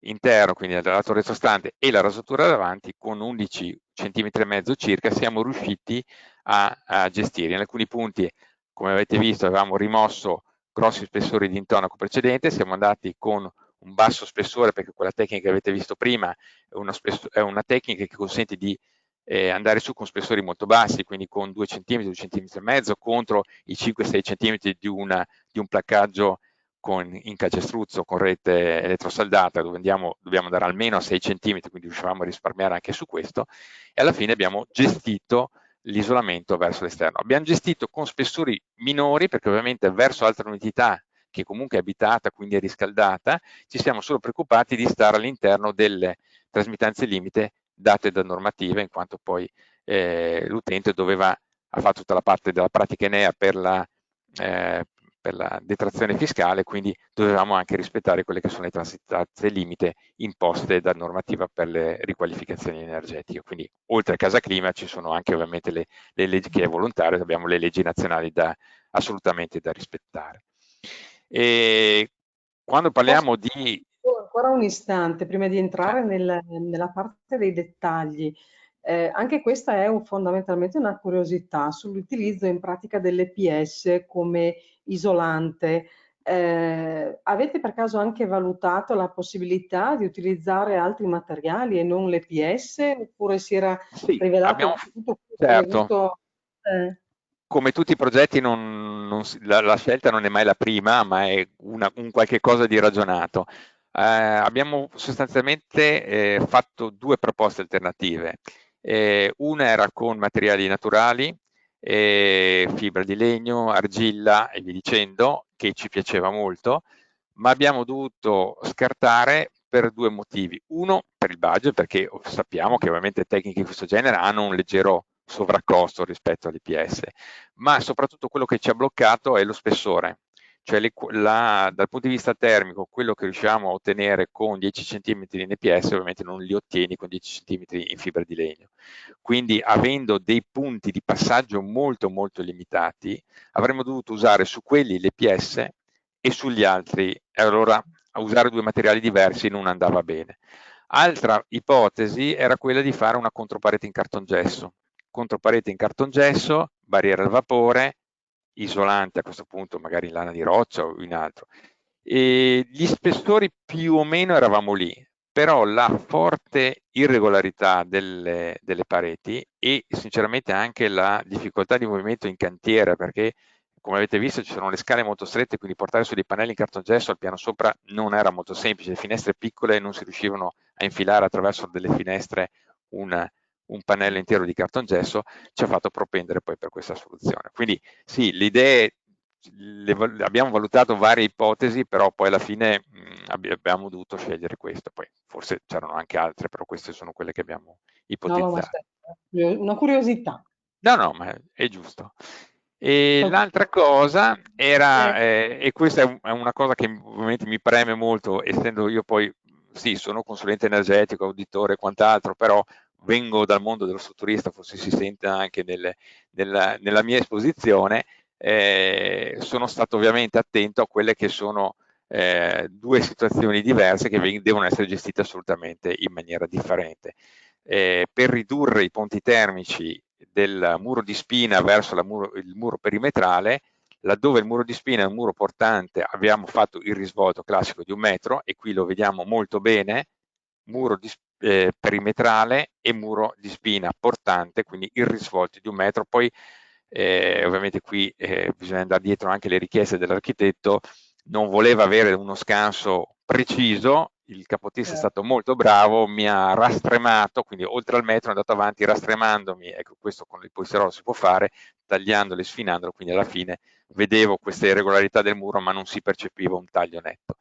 interno, quindi nel lato retrostante, e la rasatura davanti, con 11 centimetri e mezzo circa, siamo riusciti a gestire. In alcuni punti, come avete visto, avevamo rimosso grossi spessori di intonaco precedente, siamo andati con un basso spessore, perché quella tecnica che avete visto prima è una tecnica che consente di andare su con spessori molto bassi, quindi con 2 cm, 2 cm e mezzo, contro i 5-6 cm di un placcaggio in calcestruzzo con rete elettrosaldata, dove dobbiamo andare almeno a 6 cm, quindi riuscivamo a risparmiare anche su questo, e alla fine abbiamo gestito l'isolamento verso l'esterno. Abbiamo gestito con spessori minori, perché ovviamente verso altre umidità, che comunque è abitata, quindi è riscaldata, ci siamo solo preoccupati di stare all'interno delle trasmittanze limite date da normativa, in quanto poi l'utente ha fatto tutta la parte della pratica Enea per la detrazione fiscale, quindi dovevamo anche rispettare quelle che sono le trasmittanze limite imposte da normativa per le riqualificazioni energetiche. Quindi oltre a Casa Clima ci sono anche ovviamente le leggi, che è volontario, abbiamo le leggi nazionali assolutamente da rispettare. E quando parliamo di... Ancora un istante prima di entrare Certo. nella parte dei dettagli. Anche questa è fondamentalmente una curiosità sull'utilizzo in pratica dell'EPS come isolante. Avete per caso anche valutato la possibilità di utilizzare altri materiali e non l'EPS, oppure si era Sì, rivelato che tutto questo avrebbe certo, avuto... eh, come tutti i progetti la scelta non è mai la prima, ma è un qualche cosa di ragionato. Abbiamo sostanzialmente fatto due proposte alternative. Una era con materiali naturali, fibra di legno, argilla e via dicendo, che ci piaceva molto, ma abbiamo dovuto scartare per due motivi. Uno, per il budget, perché sappiamo che ovviamente tecniche di questo genere hanno un leggero sovraccosto rispetto all'IPS, ma soprattutto quello che ci ha bloccato è lo spessore, cioè dal punto di vista termico quello che riusciamo a ottenere con 10 cm in EPS ovviamente non li ottieni con 10 cm in fibra di legno. Quindi avendo dei punti di passaggio molto molto limitati avremmo dovuto usare su quelli l'EPS e sugli altri, e allora a usare due materiali diversi non andava bene. Altra ipotesi era quella di fare una controparete in cartongesso. Controparete in cartongesso, barriera al vapore, isolante a questo punto magari in lana di roccia o in altro. E gli spessori più o meno eravamo lì, però la forte irregolarità delle pareti e sinceramente anche la difficoltà di movimento in cantiere, perché come avete visto ci sono le scale molto strette, quindi portare su dei pannelli in cartongesso al piano sopra non era molto semplice, le finestre piccole non si riuscivano a infilare attraverso delle finestre un pannello intero di cartongesso, ci ha fatto propendere poi per questa soluzione. Quindi sì, le idee abbiamo valutato varie ipotesi, però poi alla fine abbiamo dovuto scegliere questo, poi forse c'erano anche altre, però queste sono quelle che abbiamo no, ma ipotizzato. aspetta, una curiosità. No, no, ma è giusto. E l'altra cosa era, e questa è una cosa che ovviamente mi preme molto, essendo io poi, sì, sono consulente energetico, auditore e quant'altro, però vengo dal mondo dello strutturista, forse si sente anche nella mia esposizione, sono stato ovviamente attento a quelle che sono due situazioni diverse che devono essere gestite assolutamente in maniera differente. Per ridurre i ponti termici del muro di spina verso il muro perimetrale, laddove il muro di spina è un muro portante abbiamo fatto il risvolto classico di 1 metro e qui lo vediamo molto bene, muro perimetrale e muro di spina portante, quindi il risvolto di 1 metro. Poi ovviamente qui bisogna andare dietro anche le richieste dell'architetto, non voleva avere uno scanso preciso, il capotista è stato molto bravo, mi ha rastremato, quindi oltre al metro è andato avanti rastremandomi, ecco questo con il polsterolo si può fare, tagliandolo e sfinandolo, quindi alla fine vedevo queste irregolarità del muro ma non si percepiva un taglio netto.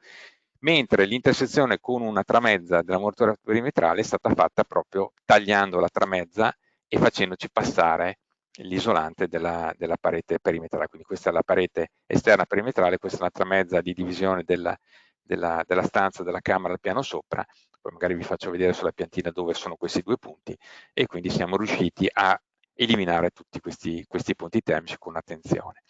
Mentre l'intersezione con una tramezza della muratura perimetrale è stata fatta proprio tagliando la tramezza e facendoci passare l'isolante della parete perimetrale, quindi questa è la parete esterna perimetrale, questa è la tramezza di divisione della stanza, della camera al piano sopra, poi magari vi faccio vedere sulla piantina dove sono questi due punti, e quindi siamo riusciti a eliminare tutti questi punti termici con attenzione.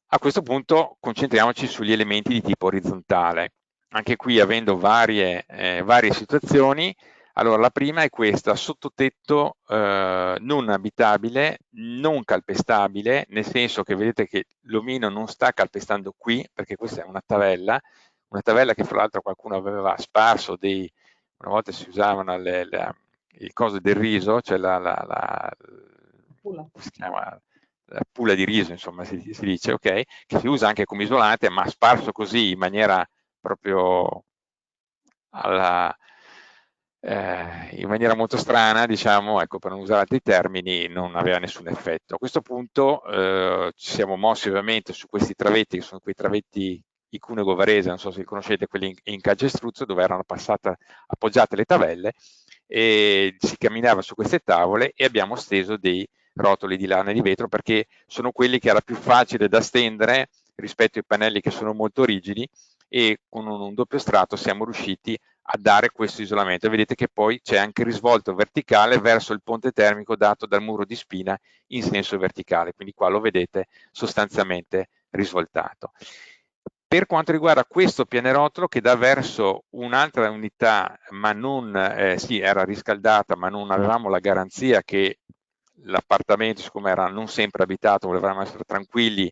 A questo punto concentriamoci sugli elementi di tipo orizzontale. Anche qui, avendo varie situazioni, allora la prima è questa: sottotetto non abitabile, non calpestabile, nel senso che vedete che l'omino non sta calpestando qui, perché questa è una tavella che fra l'altro qualcuno aveva sparso una volta si usavano il coso del riso, cioè si chiama la pulla di riso, insomma si dice, ok, che si usa anche come isolante, ma sparso così in maniera proprio in maniera molto strana, diciamo, ecco, per non usare altri termini, non aveva nessun effetto. A questo punto ci siamo mossi ovviamente su questi travetti, che sono quei travetti di Cunego Varese, non so se li conoscete, quelli in calcestruzzo, dove erano appoggiate le tavelle, e si camminava su queste tavole e abbiamo steso dei rotoli di lana e di vetro, perché sono quelli che era più facile da stendere rispetto ai pannelli che sono molto rigidi, e con un doppio strato siamo riusciti a dare questo isolamento. Vedete che poi c'è anche il risvolto verticale verso il ponte termico dato dal muro di spina in senso verticale, quindi qua lo vedete sostanzialmente risvoltato. Per quanto riguarda questo pianerottolo, che dà verso un'altra unità, ma non, sì, era riscaldata, ma non avevamo la garanzia che l'appartamento, siccome era non sempre abitato, volevamo essere tranquilli,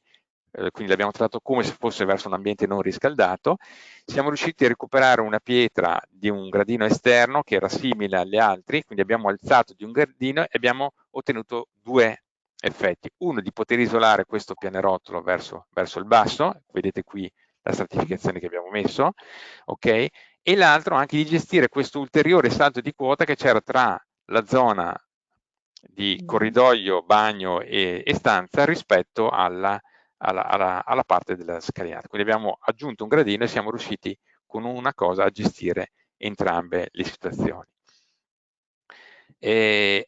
quindi l'abbiamo trattato come se fosse verso un ambiente non riscaldato. Siamo riusciti a recuperare una pietra di un gradino esterno che era simile agli altri, quindi abbiamo alzato di un gradino e abbiamo ottenuto due effetti: uno, di poter isolare questo pianerottolo verso il basso, vedete qui la stratificazione che abbiamo messo, ok? E l'altro anche di gestire questo ulteriore salto di quota che c'era tra la zona di corridoio, bagno e stanza rispetto alla parte della scalinata. Quindi abbiamo aggiunto un gradino e siamo riusciti con una cosa a gestire entrambe le situazioni.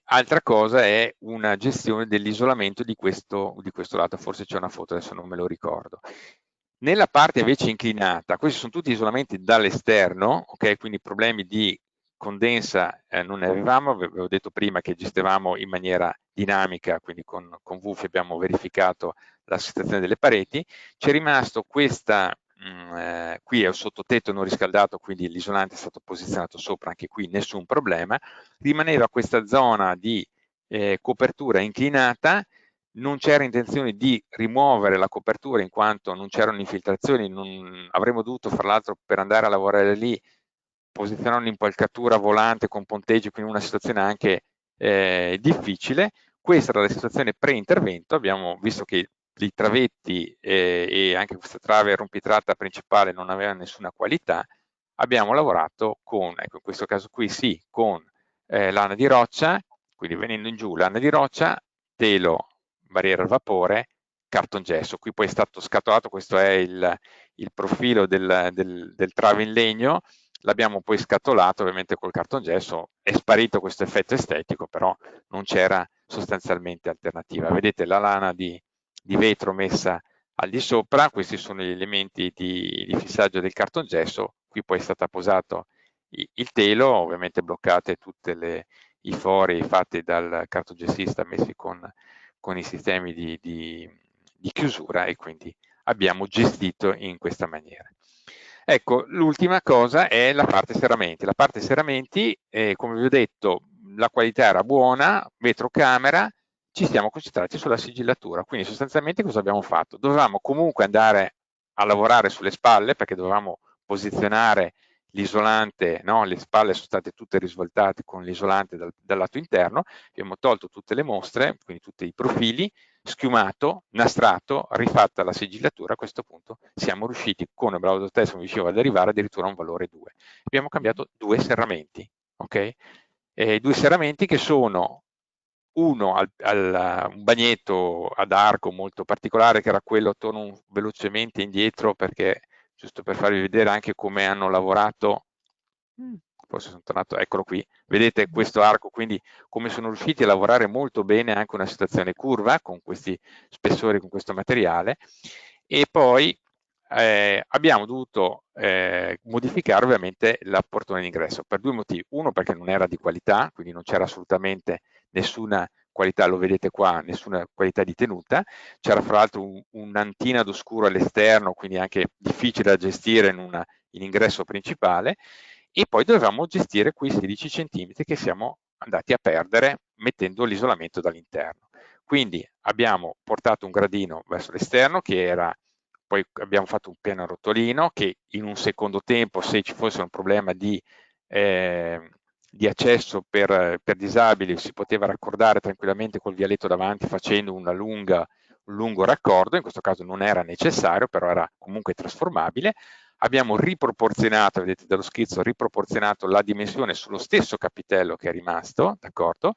Altra cosa è una gestione dell'isolamento di questo lato, forse c'è una foto, adesso non me lo ricordo. Nella parte invece inclinata, questi sono tutti isolamenti dall'esterno, ok? Quindi problemi di condensa non ne avevamo, avevo detto prima che gestivamo in maniera dinamica, quindi con WUFI abbiamo verificato la situazione delle pareti. C'è rimasto questa, qui è un sottotetto non riscaldato, quindi l'isolante è stato posizionato sopra, anche qui nessun problema. Rimaneva questa zona di copertura inclinata. Non c'era intenzione di rimuovere la copertura in quanto non c'erano infiltrazioni, avremmo dovuto, fra l'altro, per andare a lavorare lì, posizionare un'impalcatura volante con ponteggi, quindi una situazione anche difficile. Questa era la situazione pre-intervento. Abbiamo visto che i travetti e anche questa trave rompitratta principale non avevano nessuna qualità. Abbiamo lavorato con, ecco, in questo caso qui sì, con lana di roccia, quindi venendo in giù lana di roccia, telo, barriera al vapore, cartongesso. Qui poi è stato scatolato, questo è il profilo del trave in legno, l'abbiamo poi scatolato ovviamente col cartongesso, è sparito questo effetto estetico, però non c'era sostanzialmente alternativa. Vedete la lana di vetro messa al di sopra, questi sono gli elementi di fissaggio del cartongesso, qui poi è stato posato il telo, ovviamente bloccate tutti i fori fatti dal cartogessista messi con i sistemi di chiusura, e quindi abbiamo gestito in questa maniera. Ecco, l'ultima cosa è la parte serramenti. La parte serramenti, come vi ho detto, la qualità era buona, vetrocamera, ci siamo concentrati sulla sigillatura. Quindi sostanzialmente cosa abbiamo fatto? Dovevamo comunque andare a lavorare sulle spalle, perché dovevamo posizionare l'isolante, no? Le spalle sono state tutte risvoltate con l'isolante dal lato interno, abbiamo tolto tutte le mostre, quindi tutti i profili, schiumato, nastrato, rifatta la sigillatura. A questo punto siamo riusciti con il bravo test, come dicevo, ad arrivare addirittura a un valore 2. Abbiamo cambiato 2 serramenti, ok? 2 serramenti che sono uno un bagnetto ad arco molto particolare, che era quello, torno velocemente indietro perché giusto per farvi vedere anche come hanno lavorato. Forse sono tornato, eccolo qui, vedete questo arco, quindi come sono riusciti a lavorare molto bene anche una situazione curva con questi spessori, con questo materiale. E poi abbiamo dovuto modificare ovviamente la portone d'ingresso per 2 motivi: uno, perché non era di qualità, quindi non c'era assolutamente nessuna qualità, lo vedete qua, nessuna qualità di tenuta. C'era fra l'altro un'antina d'oscuro all'esterno, quindi anche difficile da gestire in ingresso principale. E poi dovevamo gestire quei 16 centimetri che siamo andati a perdere mettendo l'isolamento dall'interno. Quindi abbiamo portato un gradino verso l'esterno, che era, poi abbiamo fatto un piano a rotolino che in un secondo tempo, se ci fosse un problema di accesso per disabili, si poteva raccordare tranquillamente col vialetto davanti facendo un lungo raccordo. In questo caso non era necessario, però era comunque trasformabile. Abbiamo riproporzionato, vedete dallo schizzo, riproporzionato la dimensione sullo stesso capitello che è rimasto, d'accordo?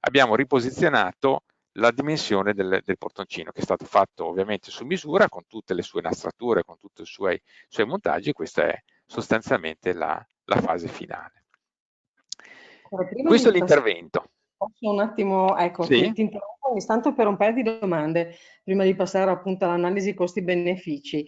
Abbiamo riposizionato la dimensione del portoncino, che è stato fatto ovviamente su misura, con tutte le sue nastrature, con tutti i suoi montaggi. Questa è sostanzialmente la fase finale. Prima Questo è di passare, l'intervento. posso un attimo, ecco, Sì? ti interrompo un istante per un paio di domande, prima di passare appunto all'analisi costi-benefici.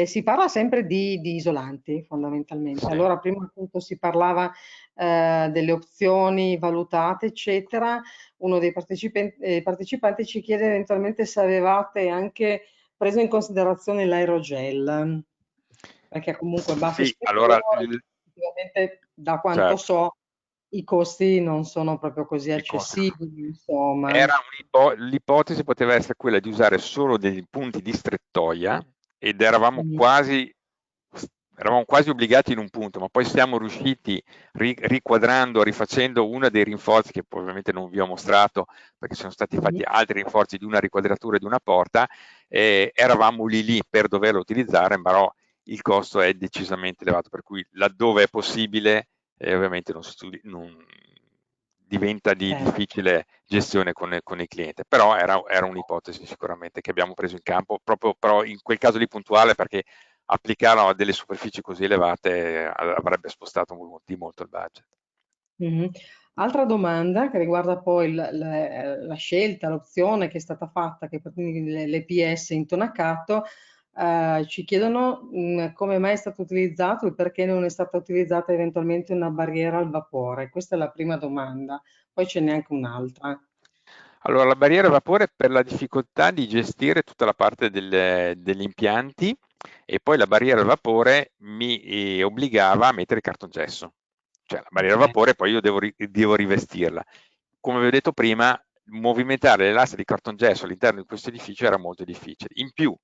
Si parla sempre di isolanti, fondamentalmente. Sì. Allora, prima appunto si parlava delle opzioni valutate, eccetera. Uno dei partecipanti ci chiede eventualmente se avevate anche preso in considerazione l'aerogel, perché comunque basso Sì, allora, spessore, effettivamente, da quanto certo, so, i costi non sono proprio così i costi. accessibili, insomma. L'ipotesi poteva essere quella di usare solo dei punti di strettoia, ed Mm. eravamo quasi obbligati in un punto, ma poi siamo riusciti, riquadrando, rifacendo uno dei rinforzi che poi ovviamente non vi ho mostrato perché sono stati Mhm. fatti altri rinforzi di una riquadratura di una porta, eravamo lì per doverlo utilizzare, però il costo è decisamente elevato, per cui laddove è possibile ovviamente diventa di Eh, difficile gestione con il cliente, però era un'ipotesi sicuramente che abbiamo preso in campo, proprio però in quel caso lì puntuale, perché applicarlo a delle superfici così elevate avrebbe spostato di molto il budget. mhm. Altra domanda che riguarda poi la scelta, l'opzione che è stata fatta, che quindi l'EPS intonacato, ci chiedono come mai è stato utilizzato e perché non è stata utilizzata eventualmente una barriera al vapore. Questa è la prima domanda, poi ce n'è anche un'altra. Allora, la barriera a vapore per la difficoltà di gestire tutta la parte degli impianti, e poi la barriera a vapore mi obbligava a mettere cartongesso. Cioè la barriera a Ok. vapore poi io devo rivestirla. Come vi ho detto prima, movimentare le lastre di cartongesso all'interno di questo edificio era molto difficile. In più,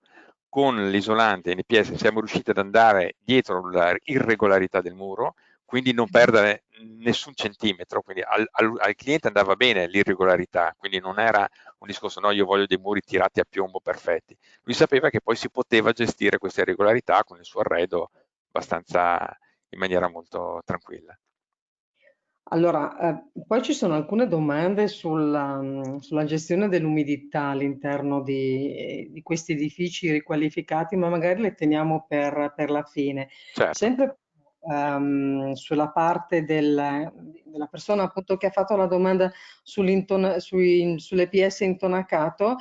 con l'isolante NPS siamo riusciti ad andare dietro l'irregolarità del muro, quindi non perdere nessun centimetro, quindi al cliente andava bene l'irregolarità, quindi non era un discorso no, io voglio dei muri tirati a piombo perfetti. Lui sapeva che poi si poteva gestire questa irregolarità con il suo arredo abbastanza in maniera molto tranquilla. Allora, poi ci sono alcune domande sulla gestione dell'umidità all'interno di questi edifici riqualificati, ma magari le teniamo per la fine. Certo. Sempre sulla parte della persona appunto che ha fatto la domanda sull'EPS intonacato,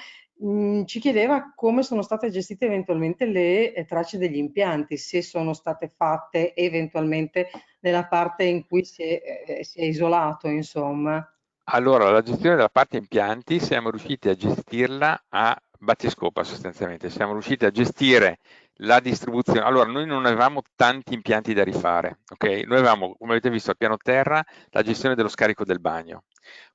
ci chiedeva come sono state gestite eventualmente le tracce degli impianti, se sono state fatte eventualmente nella parte in cui si è isolato, insomma. Allora, la gestione della parte impianti siamo riusciti a gestirla a battiscopa sostanzialmente, siamo riusciti a gestire la distribuzione. Allora, noi non avevamo tanti impianti da rifare, ok? Noi avevamo, come avete visto, al piano terra la gestione dello scarico del bagno.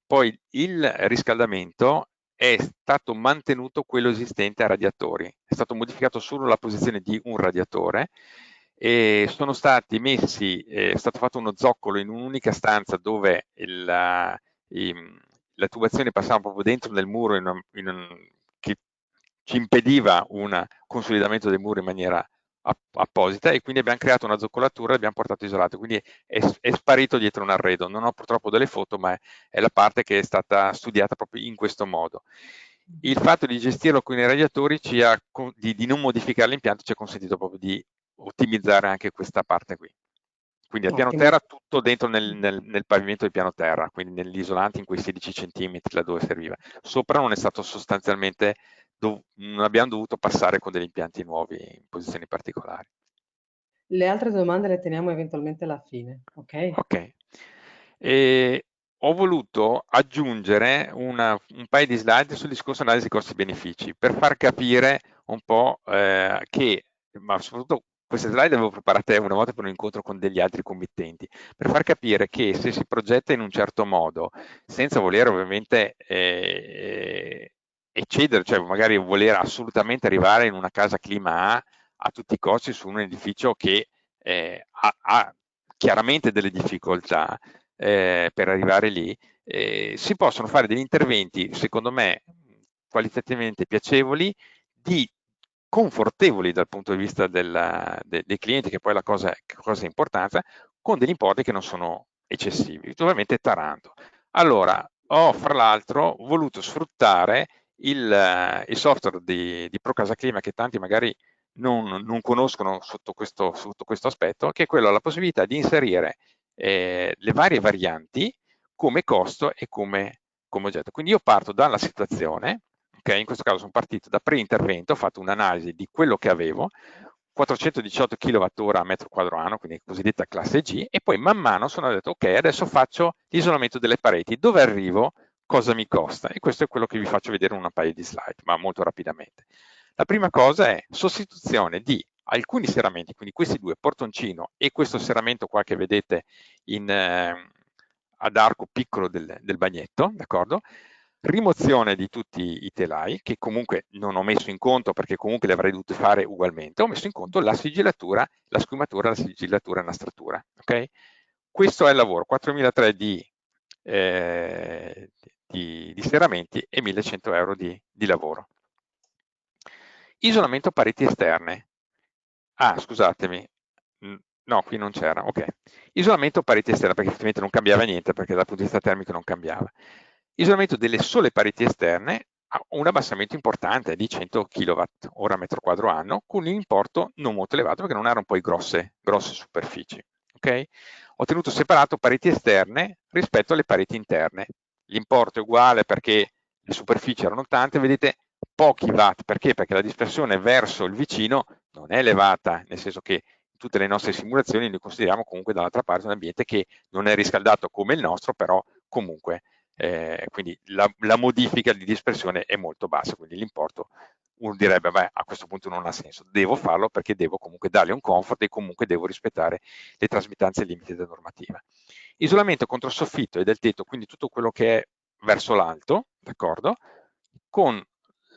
Poi il riscaldamento è stato mantenuto quello esistente a radiatori, è stato modificato solo la posizione di un radiatore e sono stati messi, è stato fatto uno zoccolo in un'unica stanza dove le tubazioni passavano proprio dentro nel muro ci impediva un consolidamento dei muri in maniera apposita, e quindi abbiamo creato una zoccolatura e l'abbiamo portato isolato, quindi è sparito dietro un arredo. Non ho purtroppo delle foto, ma è la parte che è stata studiata proprio in questo modo. Il fatto di gestirlo con i radiatori, di non modificare l'impianto, ci ha consentito proprio di ottimizzare anche questa parte qui. Quindi al piano Ottimo. terra tutto dentro nel pavimento del piano terra, quindi nell'isolante in quei 16 centimetri laddove serviva. Sopra non è stato sostanzialmente, non abbiamo dovuto passare con degli impianti nuovi in posizioni particolari. Le altre domande le teniamo eventualmente alla fine, ok? Ok. E ho voluto aggiungere un paio di slide sul discorso analisi costi-benefici per far capire un po' ma soprattutto queste slide le avevo preparate una volta per un incontro con degli altri committenti, per far capire che se si progetta in un certo modo, senza voler ovviamente eccedere, cioè magari voler assolutamente arrivare in una casa clima a tutti i costi su un edificio che ha chiaramente delle difficoltà per arrivare lì, si possono fare degli interventi, secondo me, qualitativamente piacevoli, confortevoli dal punto di vista dei clienti, che poi è la cosa di importanza, con degli importi che non sono eccessivi, ovviamente tarando. Allora, ho fra l'altro voluto sfruttare il software di Procasa Clima, che tanti magari non conoscono sotto questo aspetto, che è quello la possibilità di inserire le varie varianti come costo e come oggetto. Quindi io parto dalla situazione, okay? In questo caso sono partito da pre-intervento, ho fatto un'analisi di quello che avevo, 418 kWh a metro quadro anno, quindi cosiddetta classe G, e poi man mano sono detto ok, adesso faccio l'isolamento delle pareti, dove arrivo, cosa mi costa, e questo è quello che vi faccio vedere in un paio di slide, ma molto rapidamente. La prima cosa è sostituzione di alcuni serramenti, quindi questi due, portoncino e questo serramento qua che vedete ad arco piccolo del bagnetto, d'accordo? Rimozione di tutti i telai, che comunque non ho messo in conto perché comunque li avrei dovuti fare ugualmente, ho messo in conto la sigillatura, la sfumatura, la sigillatura e la nastratura, ok? Questo è il lavoro, 4.300 di serramenti e 1.100 euro di lavoro. Isolamento pareti esterne. Ah, scusatemi, no, qui non c'era, ok. Isolamento pareti esterne, perché effettivamente non cambiava niente, perché dal punto di vista termico non cambiava. Isolamento delle sole pareti esterne ha un abbassamento importante di 100 kWh metro quadro anno, con un importo non molto elevato, perché non erano poi grosse superfici. Okay? Ho tenuto separato pareti esterne rispetto alle pareti interne. L'importo è uguale perché le superfici erano tante, vedete pochi watt, perché? Perché la dispersione verso il vicino non è elevata, nel senso che in tutte le nostre simulazioni noi consideriamo comunque dall'altra parte un ambiente che non è riscaldato come il nostro, però comunque quindi la modifica di dispersione è molto bassa, quindi l'importo uno direbbe beh, a questo punto non ha senso, devo farlo perché devo comunque dargli un comfort e comunque devo rispettare le trasmittanze e i limiti della normativa. Isolamento contro il soffitto e del tetto, quindi tutto quello che è verso l'alto, d'accordo? Con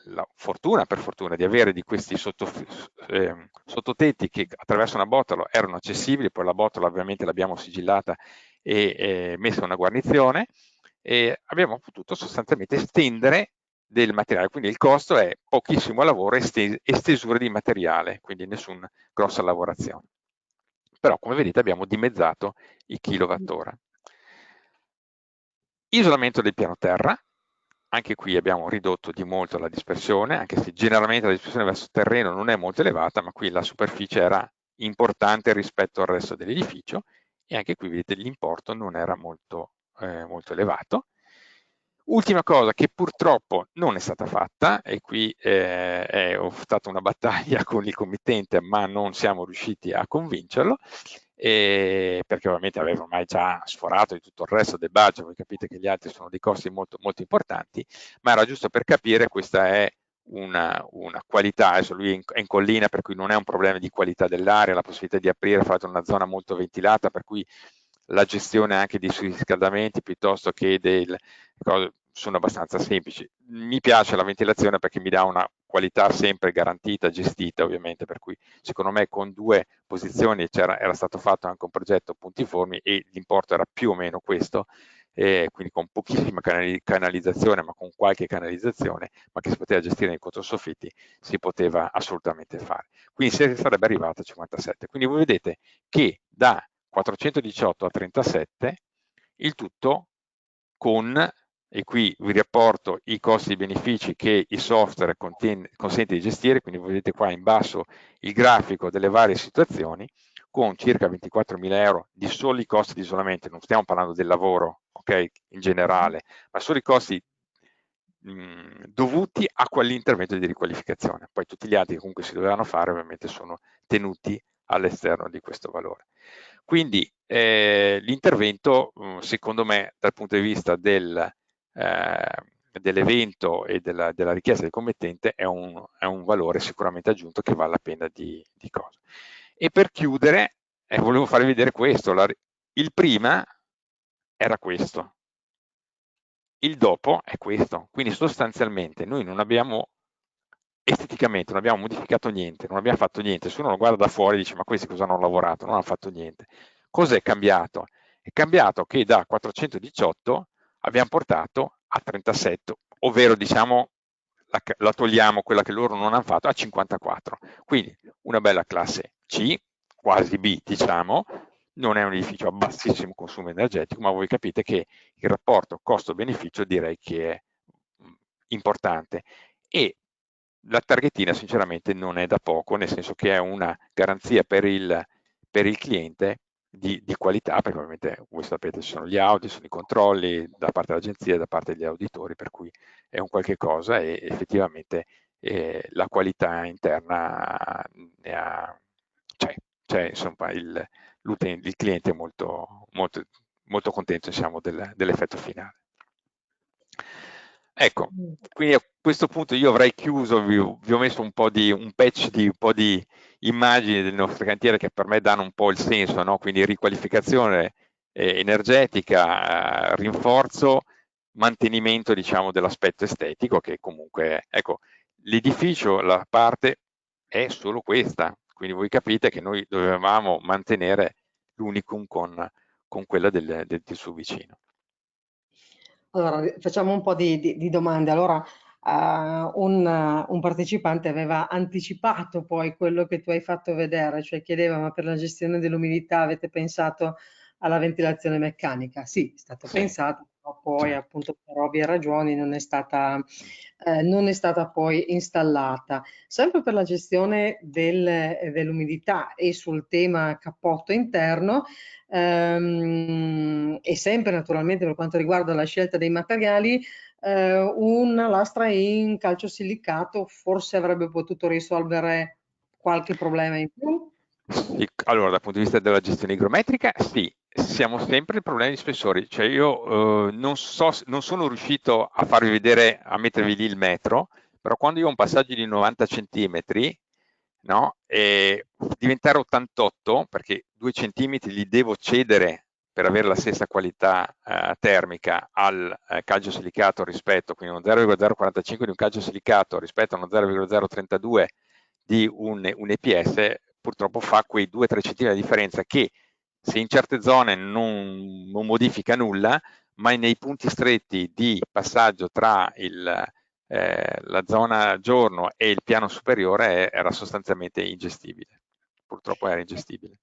la fortuna, per fortuna, di avere di questi sottotetti che attraverso una botola erano accessibili, poi la botola ovviamente l'abbiamo sigillata e messa una guarnizione, e abbiamo potuto sostanzialmente estendere del materiale, quindi il costo è pochissimo lavoro e estesura di materiale, quindi nessuna grossa lavorazione. Però come vedete abbiamo dimezzato i kilowattora. Isolamento del piano terra, anche qui abbiamo ridotto di molto la dispersione, anche se generalmente la dispersione verso il terreno non è molto elevata, ma qui la superficie era importante rispetto al resto dell'edificio, e anche qui vedete l'importo non era molto elevato. Ultima cosa che purtroppo non è stata fatta, e qui ho fatto una battaglia con il committente, ma non siamo riusciti a convincerlo, perché ovviamente aveva ormai già sforato di tutto il resto del budget, voi capite che gli altri sono dei costi molto, molto importanti, ma era giusto per capire, questa è una qualità, adesso lui è in collina, per cui non è un problema di qualità dell'aria, la possibilità di aprire, fra l'altro una zona molto ventilata, per cui la gestione anche dei surriscaldamenti piuttosto che sono abbastanza semplici. Mi piace la ventilazione perché mi dà una qualità sempre garantita, gestita ovviamente, per cui secondo me con 2 posizioni era stato fatto anche un progetto puntiformi e l'importo era più o meno questo, quindi con pochissima canalizzazione, ma con qualche canalizzazione, ma che si poteva gestire nei controsoffitti, si poteva assolutamente fare. Quindi si sarebbe arrivato a 57. Quindi voi vedete che da 418 a 37 il tutto con, e qui vi rapporto i costi e benefici che il software consente di gestire, quindi vedete qua in basso il grafico delle varie situazioni, con circa 24.000 euro di soli costi di isolamento, non stiamo parlando del lavoro, ok, in generale, ma solo i costi dovuti a quell'intervento di riqualificazione. Poi tutti gli altri che comunque si dovevano fare ovviamente sono tenuti all'esterno di questo valore. Quindi l'intervento, secondo me, dal punto di vista dell'evento e della richiesta del committente è un valore sicuramente aggiunto che vale la pena di cosa. E per chiudere, volevo farvi vedere questo, il prima era questo, il dopo è questo, quindi sostanzialmente noi non abbiamo esteticamente non abbiamo modificato niente, non abbiamo fatto niente, se uno lo guarda da fuori e dice ma questi cosa hanno lavorato, non hanno fatto niente. Cos'è cambiato? È cambiato che da 418 abbiamo portato a 37, ovvero diciamo la togliamo quella che loro non hanno fatto a 54, quindi una bella classe C, quasi B diciamo, non è un edificio a bassissimo consumo energetico, ma voi capite che il rapporto costo-beneficio direi che è importante e la targhettina sinceramente non è da poco, nel senso che è una garanzia per il cliente di qualità, perché ovviamente voi sapete ci sono gli audit, ci sono i controlli da parte dell'agenzia e da parte degli auditori, per cui è un qualche cosa e effettivamente la qualità interna c'è insomma il cliente è molto contento diciamo, dell'effetto finale. Ecco, quindi a questo punto io avrei chiuso, vi ho messo un patch di un po' di immagini del nostro cantiere che per me danno un po' il senso, no? Quindi riqualificazione energetica, rinforzo, mantenimento diciamo dell'aspetto estetico che comunque, ecco, l'edificio, la parte è solo questa, quindi voi capite che noi dovevamo mantenere l'unicum con quella del suo vicino. Allora, facciamo un po' di domande. Allora, un partecipante aveva anticipato poi quello che tu hai fatto vedere, cioè chiedeva, ma per la gestione dell'umidità avete pensato alla ventilazione meccanica? Sì, è stato Sì, pensato, però poi sì. appunto per ovvie ragioni non è stata poi installata. Sempre per la gestione dell'umidità e sul tema cappotto interno, e sempre naturalmente per quanto riguarda la scelta dei materiali, una lastra in calciosilicato forse avrebbe potuto risolvere qualche problema in più. Sì, allora, dal punto di vista della gestione igrometrica, sì, siamo sempre il problema di spessori, cioè io non sono riuscito a farvi vedere, a mettervi lì il metro, però quando io ho un passaggio di 90 centimetri, no, e diventare 88, perché 2 centimetri li devo cedere per avere la stessa qualità termica al calciosilicato rispetto, quindi uno 0,045 di un calciosilicato rispetto a uno 0,032 di un EPS, purtroppo fa quei 2-3 cm di differenza che se in certe zone non modifica nulla, ma nei punti stretti di passaggio tra la zona giorno e il piano superiore era sostanzialmente ingestibile. Purtroppo era ingestibile.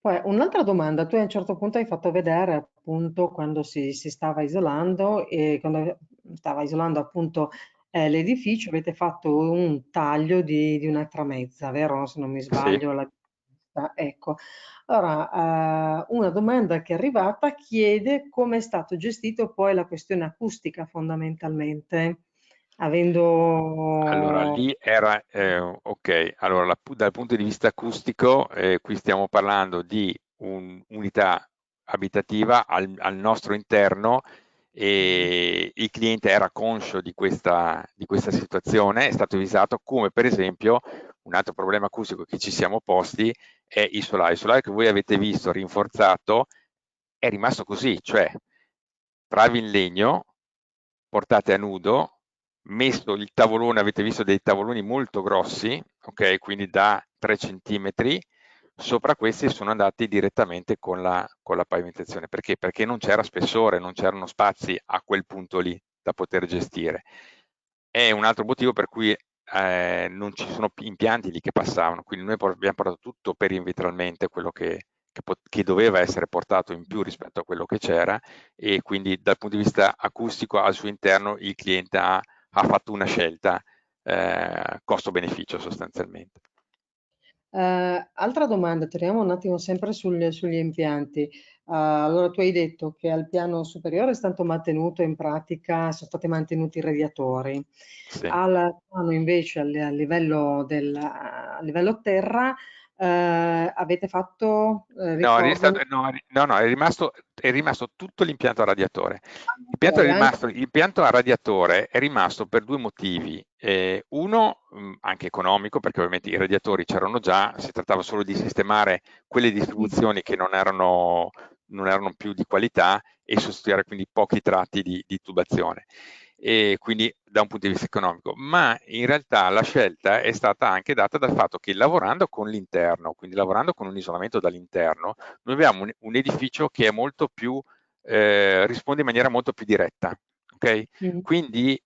Poi un'altra domanda, tu a un certo punto hai fatto vedere appunto quando si stava isolando e quando stava isolando appunto l'edificio avete fatto un taglio di 1,5 metri, vero? Se non mi Sì. sbaglio. Ecco, allora una domanda che è arrivata chiede come è stato gestito poi la questione acustica fondamentalmente, Allora, avendo... lì era, ok, allora dal punto di vista acustico, qui stiamo parlando di un'unità abitativa al nostro interno e il cliente era conscio di questa situazione, è stato avvisato come per esempio un altro problema acustico che ci siamo posti è il solare che voi avete visto rinforzato è rimasto così, cioè travi in legno portate a nudo, messo il tavolone, avete visto dei tavoloni molto grossi, ok, quindi da 3 centimetri, sopra questi sono andati direttamente con la pavimentazione. Perché? Perché non c'era spessore, non c'erano spazi a quel punto lì da poter gestire. È un altro motivo per cui non ci sono impianti lì che passavano, quindi noi abbiamo portato tutto perimetralmente, quello che doveva essere portato in più rispetto a quello che c'era, e quindi dal punto di vista acustico al suo interno il cliente ha fatto una scelta costo-beneficio sostanzialmente. Altra domanda, torniamo un attimo sempre sugli impianti. Allora, tu hai detto che al piano superiore è stato mantenuto in pratica, sono stati mantenuti i radiatori. Sì. Al piano invece, a livello terra, avete fatto, No, ricordo, no, è rimasto tutto l'impianto a radiatore. ok, anche L'impianto a radiatore è rimasto per due motivi. Uno, anche economico, perché ovviamente i radiatori c'erano già, si trattava solo di sistemare quelle distribuzioni che non erano più di qualità e sostituire quindi pochi tratti di tubazione, e quindi da un punto di vista economico, ma in realtà la scelta è stata anche data dal fatto che lavorando con l'interno, quindi lavorando con un isolamento dall'interno, noi abbiamo un edificio che è molto più, risponde in maniera molto più diretta, ok? mm, Quindi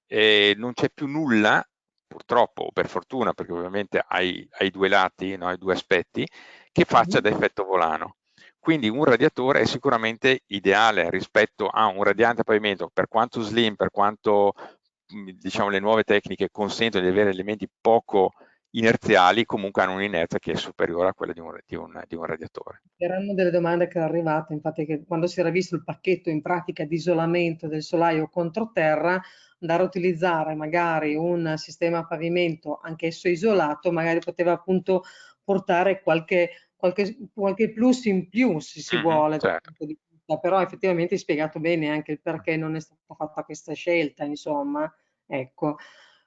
non c'è più nulla, purtroppo o per fortuna, perché ovviamente hai due lati, no? Hai due aspetti, che faccia mm, da effetto volano. Quindi un radiatore è sicuramente ideale rispetto a un radiante a pavimento, per quanto slim, per quanto diciamo, le nuove tecniche consentono di avere elementi poco inerziali, comunque hanno un'inerzia che è superiore a quella di un radiatore. erano delle domande che erano arrivate, infatti, che quando si era visto il pacchetto in pratica di isolamento del solaio controterra, andare a utilizzare magari un sistema a pavimento anch'esso isolato, magari poteva appunto portare qualche plus in più, se si vuole, dal Certo. punto di vista. Però effettivamente hai spiegato bene anche il perché non è stata fatta questa scelta, insomma. Ecco.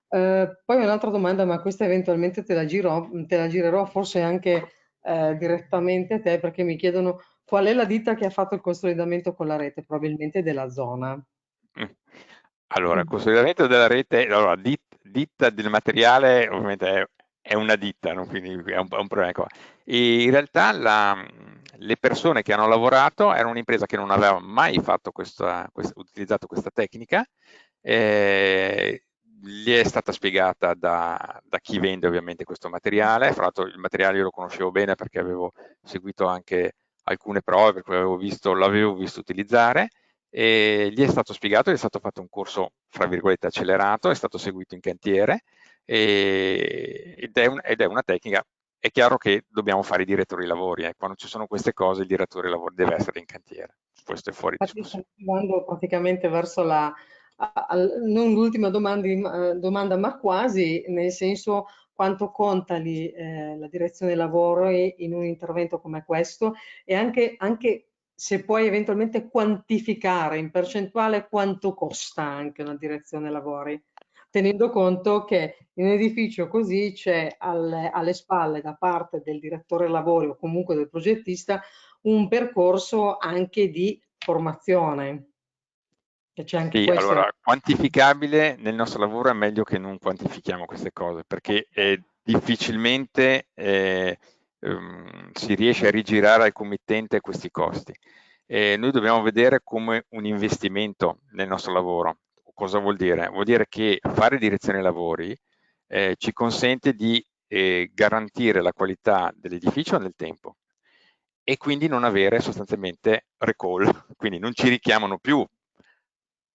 Poi un'altra domanda, ma questa eventualmente te la girerò forse anche direttamente a te, perché mi chiedono qual è la ditta che ha fatto il consolidamento con la rete, probabilmente della zona. Mm. Allora, il Mm. consolidamento della rete, allora, ditta del materiale ovviamente è una ditta, no? Quindi è un problema qua. E in realtà le persone che hanno lavorato erano un'impresa che non aveva mai fatto utilizzato questa tecnica, gli è stata spiegata da chi vende ovviamente questo materiale. Fra l'altro il materiale io lo conoscevo bene perché avevo seguito anche alcune prove, per cui l'avevo visto utilizzare, e gli è stato spiegato, gli è stato fatto un corso, fra virgolette, accelerato, è stato seguito in cantiere, ed è una tecnica. È chiaro che dobbiamo fare i direttori lavori, quando ci sono queste cose il direttore lavori deve essere in cantiere, questo è fuori Infatti discussione. stiamo arrivando praticamente verso non l'ultima domanda, ma quasi, nel senso quanto conta lì, la direzione lavoro in un intervento come questo, e anche se puoi eventualmente quantificare in percentuale quanto costa anche una direzione lavori, tenendo conto che in un edificio così c'è alle spalle da parte del direttore lavori o comunque del progettista un percorso anche di formazione, che c'è anche Sì, questo. allora, quantificabile nel nostro lavoro è meglio che non quantifichiamo queste cose, perché difficilmente si riesce a rigirare al committente questi costi. Noi dobbiamo vedere come un investimento nel nostro lavoro. Cosa vuol dire? Vuol dire che fare direzione lavori ci consente di garantire la qualità dell'edificio nel tempo, e quindi non avere sostanzialmente recall, quindi non ci richiamano più.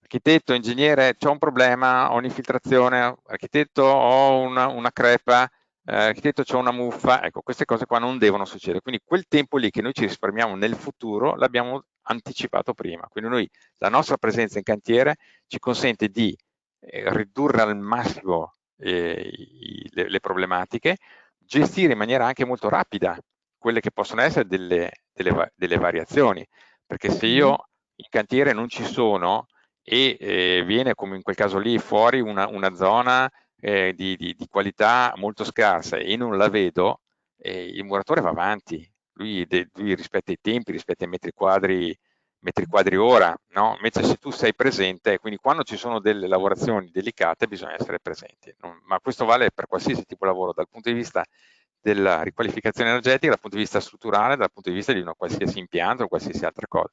Architetto, ingegnere, c'ho un problema, ho un'infiltrazione, architetto, ho una crepa, architetto, c'ho una muffa, ecco, queste cose qua non devono succedere. Quindi quel tempo lì che noi ci risparmiamo nel futuro l'abbiamo anticipato prima. Quindi noi, la nostra presenza in cantiere ci consente di ridurre al massimo le problematiche, gestire in maniera anche molto rapida quelle che possono essere delle variazioni, perché se Mhm. io in cantiere non ci sono e viene, come in quel caso lì, fuori una zona di qualità molto scarsa e non la vedo, il muratore va avanti, lui rispetta i tempi, rispetta i metri quadri ora, no? Invece se tu sei presente, quindi quando ci sono delle lavorazioni delicate bisogna essere presenti, ma questo vale per qualsiasi tipo di lavoro, dal punto di vista della riqualificazione energetica dal punto di vista strutturale, dal punto di vista di una qualsiasi impianto o qualsiasi altra cosa.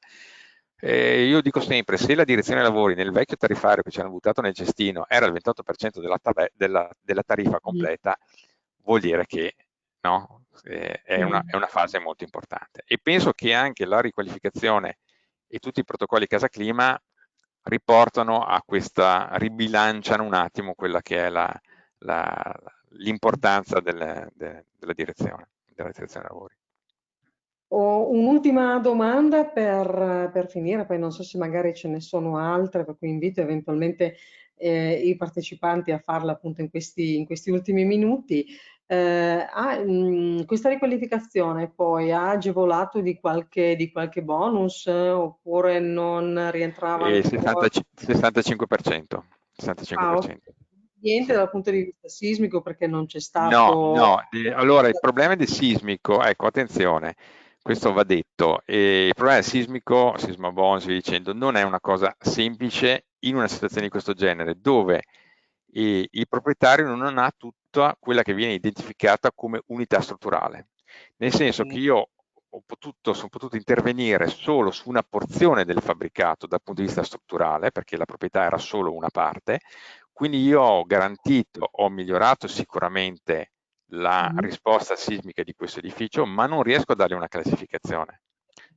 Io dico sempre, se la direzione lavori nel vecchio tariffario che ci hanno buttato nel cestino era il 28% della tariffa completa, vuol dire che no, è una fase molto importante. E penso che anche la riqualificazione e tutti i protocolli Casa Clima riportano a questa, ribilanciano un attimo quella che è l'importanza della direzione lavori. Ho un'ultima domanda per finire, poi non so se magari ce ne sono altre, per cui invito eventualmente i partecipanti a farla appunto in questi ultimi minuti. Questa riqualificazione poi ha agevolato di qualche bonus oppure non rientrava ancora? 65%. Ah, ok. 65%. Niente Sì. dal punto di vista sismico perché non c'è No, stato... no, allora il problema del sismico, ecco, attenzione, questo va detto, il problema del sismico, sisma bonus, via dicendo, non è una cosa semplice in una situazione di questo genere, dove il proprietario non ha tutta quella che viene identificata come unità strutturale, nel senso che io sono potuto intervenire solo su una porzione del fabbricato dal punto di vista strutturale, perché la proprietà era solo una parte, quindi io ho garantito, ho migliorato sicuramente la risposta sismica di questo edificio, ma non riesco a dargli una classificazione,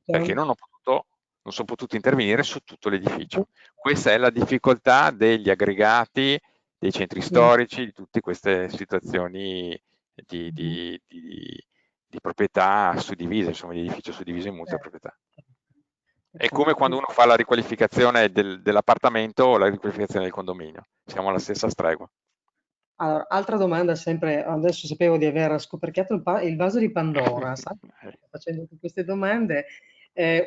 perché non sono potuto intervenire su tutto l'edificio. Questa è la difficoltà degli aggregati, dei centri storici, di tutte queste situazioni di proprietà suddivise, insomma di edificio suddiviso in molte proprietà. È come quando uno fa la riqualificazione dell'appartamento o la riqualificazione del condominio, siamo alla stessa stregua. Allora, altra domanda sempre, adesso sapevo di aver scoperchiato il vaso di Pandora, sai? Facendo tutte queste domande,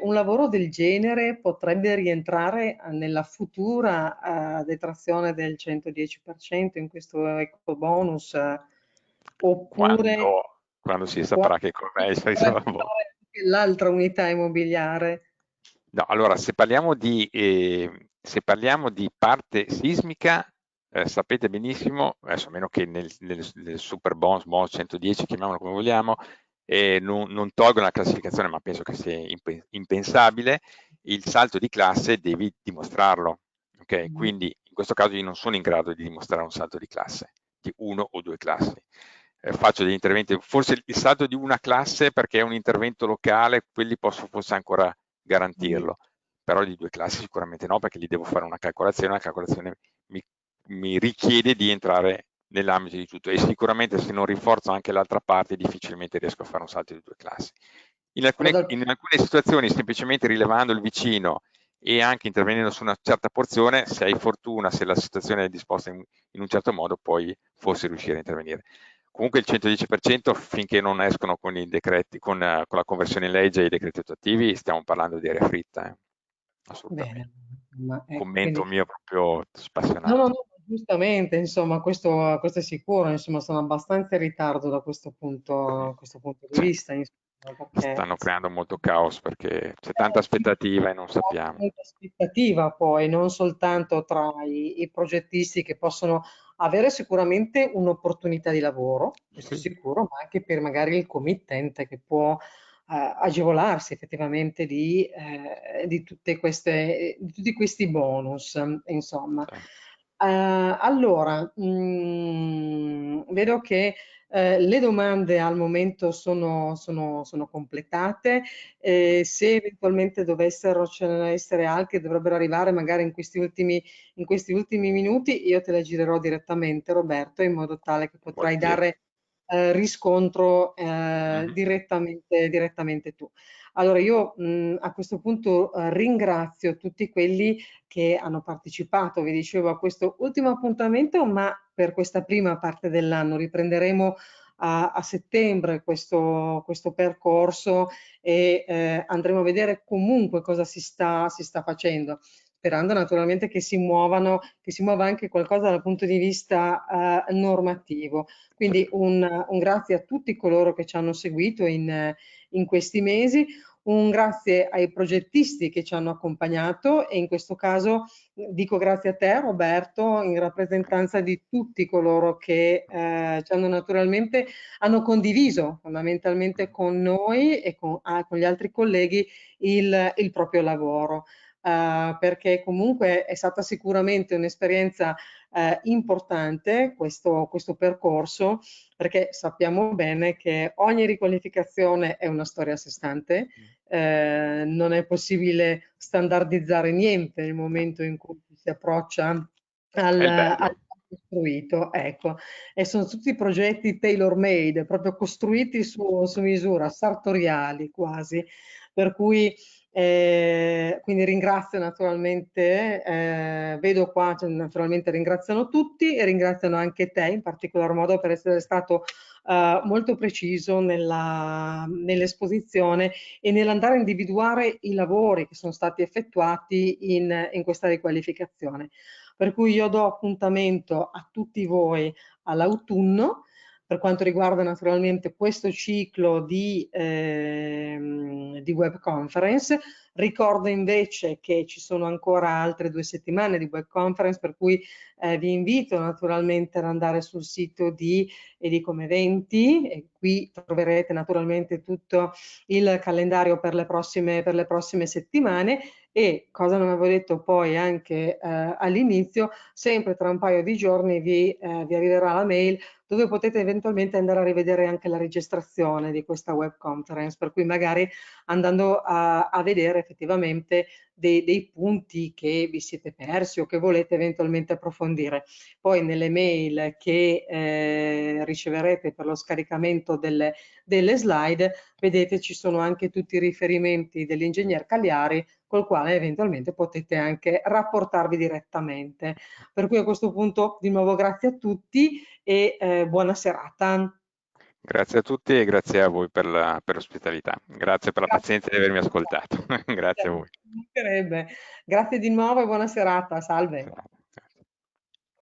un lavoro del genere potrebbe rientrare nella futura detrazione del 110% in questo eco bonus, oppure Quando si può saprà che con me sei interessare lavoro. anche l'altra unità immobiliare? No, allora, se parliamo di parte sismica, sapete benissimo, adesso a meno che nel super bonus, bonus 110, chiamiamolo come vogliamo, non tolgo la classificazione, ma penso che sia impensabile, il salto di classe devi dimostrarlo. Okay? Quindi in questo caso io non sono in grado di dimostrare un salto di classe, di 1 o 2 classi. Faccio degli interventi, forse il salto di una classe perché è un intervento locale, quelli posso forse ancora garantirlo, però di 2 classi sicuramente no, perché lì devo fare una calcolazione, la calcolazione mi richiede di entrare nell'ambito di tutto e sicuramente se non rinforzo anche l'altra parte difficilmente riesco a fare un salto di 2 classi. In alcune situazioni semplicemente rilevando il vicino e anche intervenendo su una certa porzione, se hai fortuna, se la situazione è disposta in un certo modo, puoi forse riuscire a intervenire. Comunque il 110% finché non escono con i decreti, con la conversione in legge e i decreti attuativi, stiamo parlando di aria fritta, assolutamente. Bene, ma ecco, Commento quindi mio proprio no, no, spassionato. no, giustamente, insomma, questo è sicuro, insomma, sono abbastanza in ritardo da questo punto di Sì, vista, insomma, perché stanno creando molto caos perché c'è tanta sì, aspettativa e non sappiamo. molta aspettativa poi, non soltanto tra i progettisti che possono avere sicuramente un'opportunità di lavoro, questo è Sì, sicuro, ma anche per magari il committente che può agevolarsi effettivamente di tutti questi bonus, insomma. sì. Allora, vedo che le domande al momento sono completate. Se eventualmente dovessero ce ne essere altre, dovrebbero arrivare magari in questi ultimi minuti, io te le girerò direttamente, Roberto, in modo tale che potrai Volentieri. dare riscontro Mhm. direttamente tu. Allora io a questo punto ringrazio tutti quelli che hanno partecipato, vi dicevo, a questo ultimo appuntamento, ma per questa prima parte dell'anno riprenderemo a settembre questo percorso e andremo a vedere comunque cosa si sta facendo, sperando naturalmente che si muova anche qualcosa dal punto di vista normativo. Sì. Quindi un grazie a tutti coloro che ci hanno seguito in questi mesi, un grazie ai progettisti che ci hanno accompagnato e in questo caso dico grazie a te Roberto in rappresentanza di tutti coloro che ci hanno naturalmente hanno condiviso fondamentalmente con noi e con gli altri colleghi il proprio lavoro. Perché comunque è stata sicuramente un'esperienza importante questo percorso, perché sappiamo bene che ogni riqualificazione è una storia a sé stante, non è possibile standardizzare niente nel momento in cui si approccia È il al bello. costruito, ecco, e sono tutti progetti tailor made, proprio costruiti su misura, sartoriali quasi, per cui quindi ringrazio naturalmente, vedo qua, cioè, naturalmente ringraziano tutti e ringraziano anche te in particolar modo per essere stato molto preciso nell'esposizione e nell'andare a individuare i lavori che sono stati effettuati in questa riqualificazione. Per cui io do appuntamento a tutti voi all'autunno per quanto riguarda naturalmente questo ciclo di web conference. Ricordo invece che ci sono ancora altre 2 settimane di web conference, per cui vi invito naturalmente ad andare sul sito di Edicom Eventi e qui troverete naturalmente tutto il calendario per le prossime settimane e, cosa non avevo detto poi anche all'inizio, sempre tra un paio di giorni vi arriverà la mail dove potete eventualmente andare a rivedere anche la registrazione di questa web conference, per cui magari andando a vedere effettivamente dei punti che vi siete persi o che volete eventualmente approfondire. Poi nelle mail che riceverete per lo scaricamento delle slide, vedete ci sono anche tutti i riferimenti dell'ingegner Cagliari col quale eventualmente potete anche rapportarvi direttamente. Per cui a questo punto di nuovo grazie a tutti e buona serata. Grazie a tutti e grazie a voi per l'ospitalità. Grazie per la Grazie. pazienza di avermi ascoltato. Grazie a voi. Ci mancherebbe. Grazie di nuovo e buona serata. Salve.